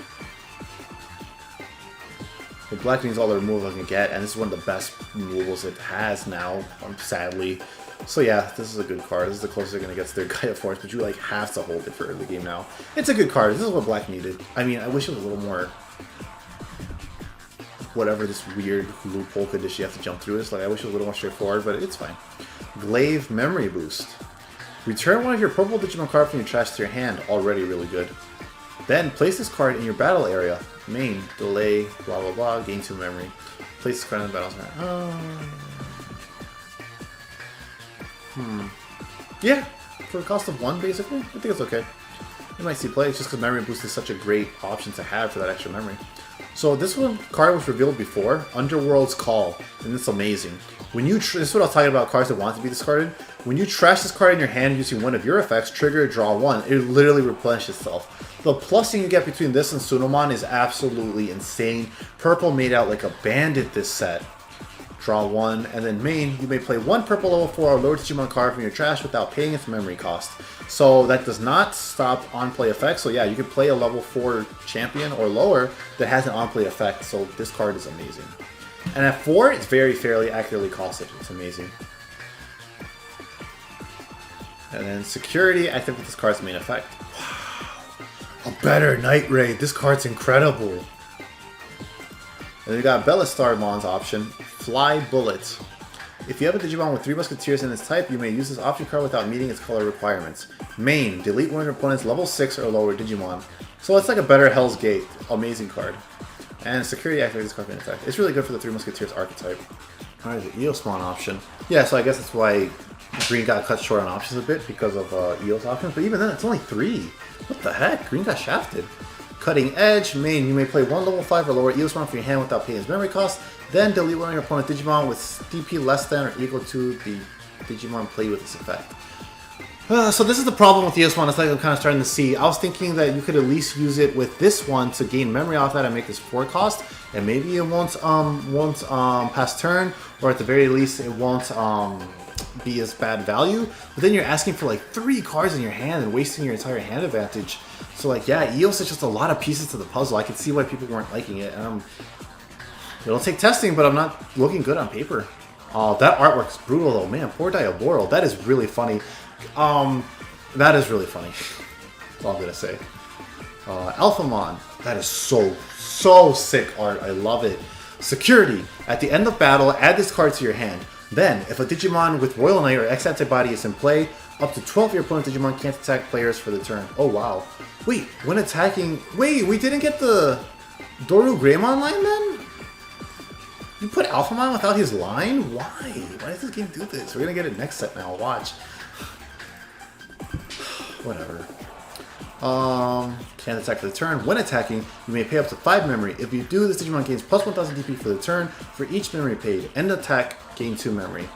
A: But Black needs all the removal it can get, and this is one of the best removals it has now, sadly. So yeah, this is a good card. This is the closest they're going to get to their Gaia Force, but you like have to hold it for the game now. It's a good card. This is what Black needed. I mean, I wish it was a little more... whatever this weird loophole condition you have to jump through is. Like, I wish it was a little more straightforward, but it's fine. Glaive Memory Boost. Return one of your purple Digimon cards from your trash to your hand. Already really good. Then, place this card in your battle area. Main, delay, blah blah blah, gain 2 memory. Place this card in the battle center. Yeah, for the cost of 1, basically. I think it's okay. You might see play, just because Memory Boost is such a great option to have for that extra memory. So this one card was revealed before, Underworld's Call, and it's amazing. When you this is what I was talking about, cards that want to be discarded. When you trash this card in your hand using one of your effects, trigger, draw 1, it literally replenishes itself. The plusing you get between this and Azulongmon is absolutely insane. Purple made out like a bandit this set. Draw 1, and then main, you may play 1 purple level 4 or lower Digimon card from your trash without paying its memory cost. So that does not stop on-play effects. So yeah, you can play a level 4 champion or lower that has an on-play effect. So this card is amazing. And at 4, it's very fairly accurately costed. It's amazing. And then security, I think with this card's main effect. Wow, a better Night Raid. This card's incredible. And we got BeelStarmon's option, Fly Bullet. If you have a Digimon with 3 Musketeers in its type, you may use this option card without meeting its color requirements. Main, delete one of your opponent's level 6 or lower Digimon. So it's like a better Hell's Gate. Amazing card. And security activates this card in effect. It's really good for the 3 Musketeers archetype. Alright, the Eosmon option. Yeah, so I guess that's why Green got cut short on options a bit because of Eos options. But even then, it's only 3. What the heck? Green got shafted. Cutting Edge, main, you may play 1 level 5 or lower Eosmon from your hand without paying its memory cost. Then delete one of your opponent's Digimon with DP less than or equal to the Digimon played with this effect. So this is the problem with Eosmon. It's like I'm kind of starting to see. I was thinking that you could at least use it with this one to gain memory off that and make this 4 cost, and maybe it won't pass turn, or at the very least it won't be as bad value. But then you're asking for like 3 cards in your hand and wasting your entire hand advantage. So like, yeah, Eos is just a lot of pieces to the puzzle. I can see why people weren't liking it. It'll take testing, but I'm not looking good on paper. That artwork's brutal though, man. Poor Diaboral. That is really funny. That is really funny. That's all I'm gonna say. Alphamon. That is so sick art. I love it. Security. At the end of battle, add this card to your hand. Then, if a Digimon with Royal Knight or X antibody is in play, up to 12 of your opponent's Digimon can't attack players for the turn. Oh wow. Wait, when attacking... Wait, we didn't get the Doru Greymon line then? You put Alphamon without his line? Why? Why does this game do this? We're gonna get it next set now. Watch. Whatever. Can't attack for the turn. When attacking, you may pay up to 5 memory. If you do, this Digimon gains plus 1000 DP for the turn for each memory paid. End attack, gain 2 memory.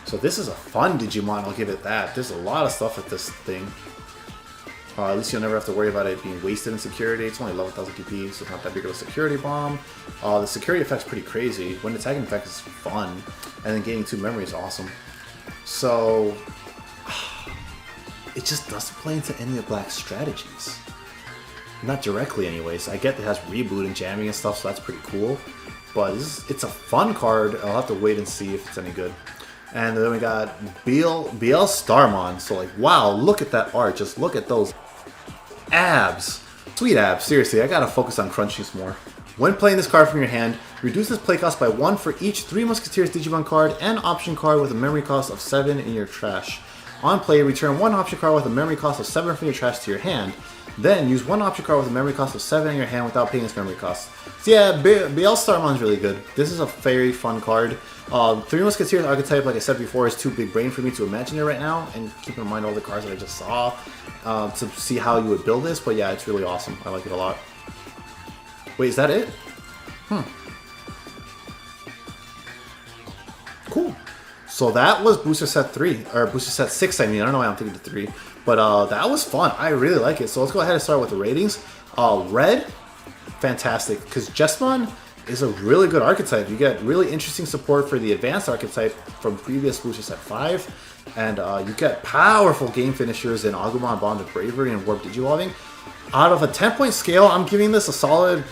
A: So this is a fun Digimon, I'll give it that. There's a lot of stuff with this thing. At least you'll never have to worry about it being wasted in security. It's only 11,000 DP, so it's not that big of a security bomb. The security effect's pretty crazy. When attacking effect is fun, and then gaining 2 memory is awesome. So it just doesn't play into any of Black's strategies. Not directly anyways. I get that it has reboot and jamming and stuff, so that's pretty cool. But it's a fun card. I'll have to wait and see if it's any good. And then we got BeelStarmon. So like, wow, look at that art. Just look at those abs. Sweet abs. Seriously, I gotta focus on crunchies more. When playing this card from your hand, reduce this play cost by 1 for each 3 Musketeers Digimon card and option card with a memory cost of 7 in your trash. On play, return 1 option card with a memory cost of 7 from your trash to your hand. Then use 1 option card with a memory cost of 7 in your hand without paying its memory cost. So yeah, BeelStarmon is really good. This is a very fun card. 3 Musketeers archetype, like I said before, is too big brain for me to imagine it right now. And keep in mind all the cards that I just saw to see how you would build this. But yeah, it's really awesome. I like it a lot. Wait, is that it? Cool. So that was Booster Set 3, or Booster Set 6, I mean. I don't know why I'm thinking the 3. But that was fun. I really like it. So let's go ahead and start with the ratings. Red, fantastic. Because Justimon is a really good archetype. You get really interesting support for the advanced archetype from previous Booster Set 5. And you get powerful game finishers in Agumon, Bond of Bravery, and Warp Digivolving. Out of a 10-point scale, I'm giving this a solid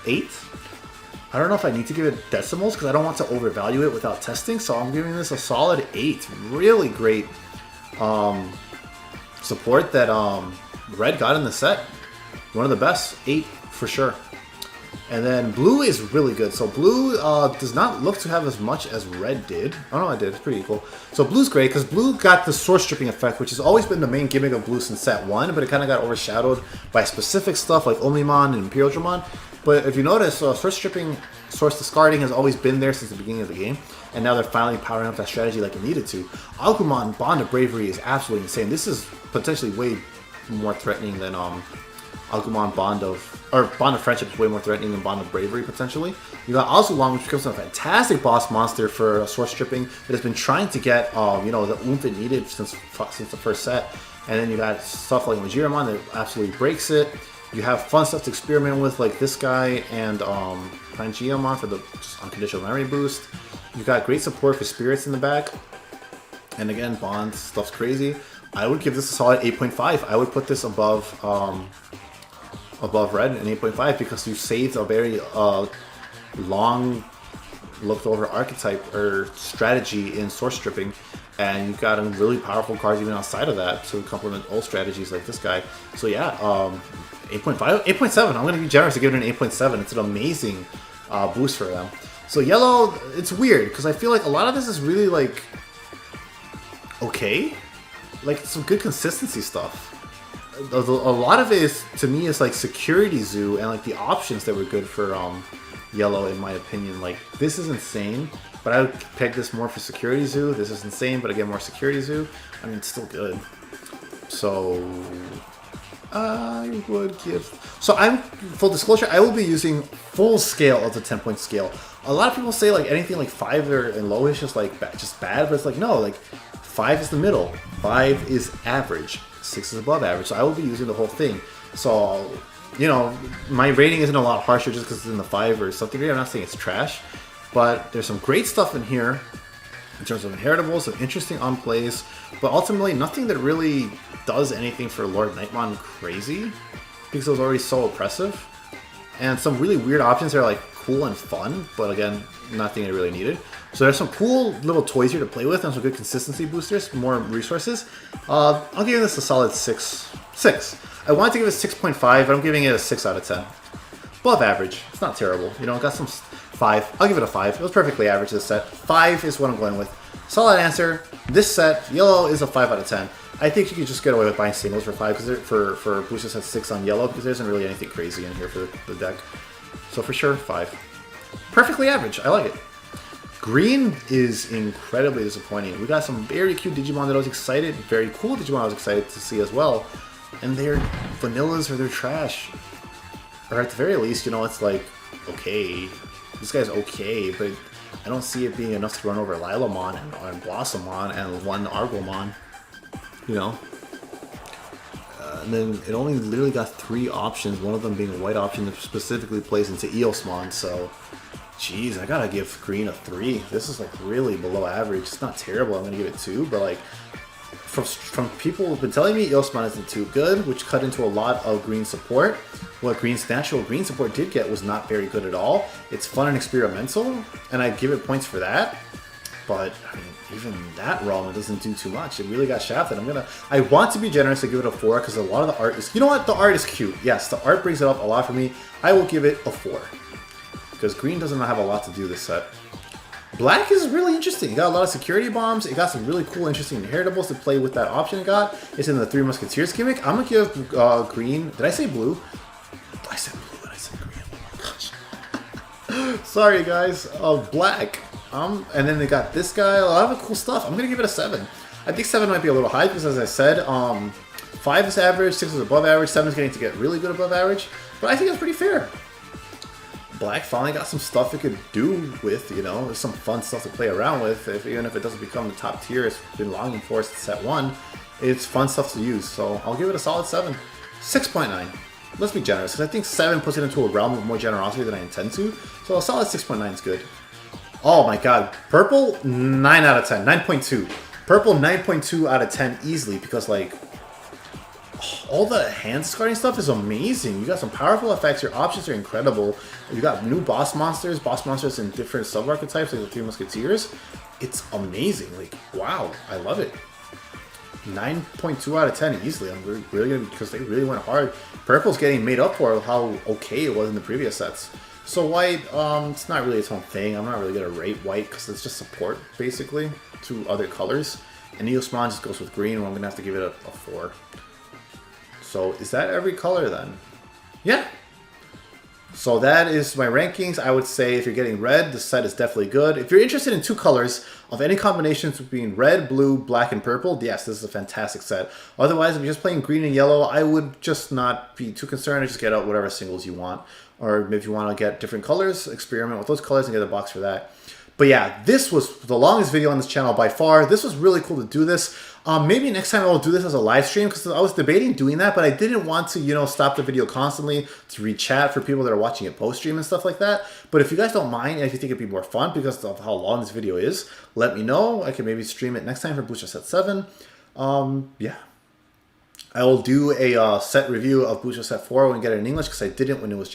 A: 8. I don't know if I need to give it decimals because I don't want to overvalue it without testing. So I'm giving this a solid 8. Really great support that Red got in the set. One of the best. 8 for sure. And then Blue is really good. So Blue does not look to have as much as Red did. Oh no, I did. It's pretty equal. So Blue's great because Blue got the source stripping effect, which has always been the main gimmick of Blue since set 1, but it kind of got overshadowed by specific stuff like Omnimon and Imperialdramon. But if you notice, source stripping, source discarding has always been there since the beginning of the game, and now they're finally powering up that strategy like it needed to. Agumon Bond of Bravery is absolutely insane. This is potentially way more threatening than Agumon Bond of Friendship is way more threatening than Bond of Bravery potentially. You got Azulongmon, which becomes a fantastic boss monster for source stripping that has been trying to get you know, the oomph it needed since the first set. And then you got stuff like Majiramon that absolutely breaks it. You have fun stuff to experiment with, like this guy and Pangeamon for the just unconditional memory boost. You've got great support for spirits in the back. And again, Bond stuff's crazy. I would give this a solid 8.5. I would put this above Red and 8.5 because you saved a very long looked over archetype or strategy in source stripping. And you've got really powerful cards even outside of that to complement old strategies like this guy. So yeah, 8.5, 8.7. I'm going to be generous to give it an 8.7. It's an amazing boost for them. So Yellow, it's weird because I feel like a lot of this is really like okay, like some good consistency stuff. A lot of it is, to me, is like Security Zoo and like the options that were good for Yellow in my opinion. Like this is insane, but I would peg this more for Security Zoo. This is insane, but again more Security Zoo. I mean, it's still good. So I would give... So I'm, full disclosure, I will be using full scale of the 10-point scale. A lot of people say like anything like 5 and low is just like just bad, but it's like no, like 5 is the middle, 5 is average, 6 is above average. So I will be using the whole thing. So, you know, my rating isn't a lot harsher just because it's in the 5 or something. I'm not saying it's trash, but there's some great stuff in here in terms of inheritables, some interesting on plays, but ultimately nothing that really does anything for Lord Nightmon crazy because it was already so oppressive. And some really weird options that are like cool and fun, but again, nothing I really needed. So there's some cool little toys here to play with and some good consistency boosters, more resources. I'll give this a solid 6. I wanted to give it 6.5, but I'm giving it a 6 out of 10. Above average. It's not terrible. You know, got some 5. I'll give it a 5. It was perfectly average this set. 5 is what I'm going with. Solid answer. This set, Yellow, is a 5 out of 10. I think you could just get away with buying singles for 5 because for booster set 6 on Yellow because there isn't really anything crazy in here for the deck. So for sure, 5. Perfectly average. I like it. Green is incredibly disappointing. We got some very cute Digimon that I was excited, very cool Digimon I was excited to see as well. And they're vanillas or they're trash. Or at the very least, you know, it's like, okay. This guy's okay, but I don't see it being enough to run over Lilamon and Blossomon and one Argomon. You know? And then it only literally got 3 options, one of them being a white option that specifically plays into Eosmon, so... Jeez, I gotta give Green a 3. This is like really below average. It's not terrible, I'm gonna give it 2, but like... From people who've been telling me Eosmon isn't too good, which cut into a lot of Green support. What Green's natural Green support did get was not very good at all. It's fun and experimental, and I give it points for that. But I mean, even that realm, it doesn't do too much. It really got shafted. I want to be generous and give it a 4 because a lot of the art is... You know what? The art is cute. Yes, the art brings it up a lot for me. I will give it a 4. because green doesn't have a lot to do this set. Black is really interesting. You got a lot of security bombs. It got some really cool, interesting inheritables to play with that option it got. It's in the 3 Musketeers gimmick. I'm going to give green... Did I say blue? I said blue and I said green. Oh my gosh. Sorry, guys. Black. And then they got this guy. A lot of cool stuff. I'm going to give it a 7. I think 7 might be a little high because, as I said, 5 is average, 6 is above average, 7 is getting to get really good above average. But I think it's pretty fair. Black finally got some stuff it could do with, you know, some fun stuff to play around with. Even if it doesn't become the top tier it's been longing for since set 1, it's fun stuff to use. So I'll give it a solid 7. 6.9. Let's be generous, because I think 7 puts it into a realm of more generosity than I intend to. So a solid 6.9 is good. Oh my god. Purple, 9 out of 10. 9.2. Purple, 9.2 out of 10 easily, because, like, all the hand discarding stuff is amazing. You got some powerful effects. Your options are incredible. You got new boss monsters in different sub-archetypes, like the 3 Musketeers. It's amazing. Like, wow. I love it. 9.2 out of 10 easily. I'm really good because they really went hard. Purple's getting made up for how okay it was in the previous sets. So white, it's not really its own thing. I'm not really going to rate white because it's just support, basically, to other colors. And Eosmon just goes with green, and I'm going to have to give it a 4. So is that every color then? Yeah. So that is my rankings. I would say if you're getting red, the set is definitely good. If you're interested in 2 colors of any combinations between red, blue, black, and purple, yes, this is a fantastic set. Otherwise, if you're just playing green and yellow, I would just not be too concerned and just get out whatever singles you want. Or if you want to get different colors, experiment with those colors and get a box for that. But yeah, this was the longest video on this channel by far. This was really cool to do this. Maybe next time I'll do this as a live stream, because I was debating doing that, but I didn't want to, you know, stop the video constantly to read chat for people that are watching it post-stream and stuff like that. But if you guys don't mind, and if you think it'd be more fun because of how long this video is, let me know. I can maybe stream it next time for Booster Set 7. Yeah. I will do a set review of Booster Set 4 when we get it in English, because I didn't when it was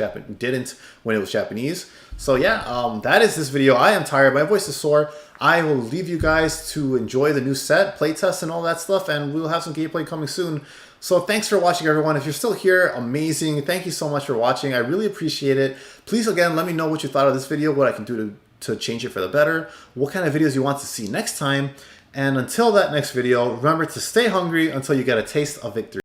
A: Japanese. So yeah, that is this video. I am tired. My voice is sore. I will leave you guys to enjoy the new set, playtest, and all that stuff, and we'll have some gameplay coming soon. So thanks for watching, everyone. If you're still here, amazing. Thank you so much for watching. I really appreciate it. Please, again, let me know what you thought of this video, what I can do to change it for the better, what kind of videos you want to see next time. And until that next video, remember to stay hungry until you get a taste of victory.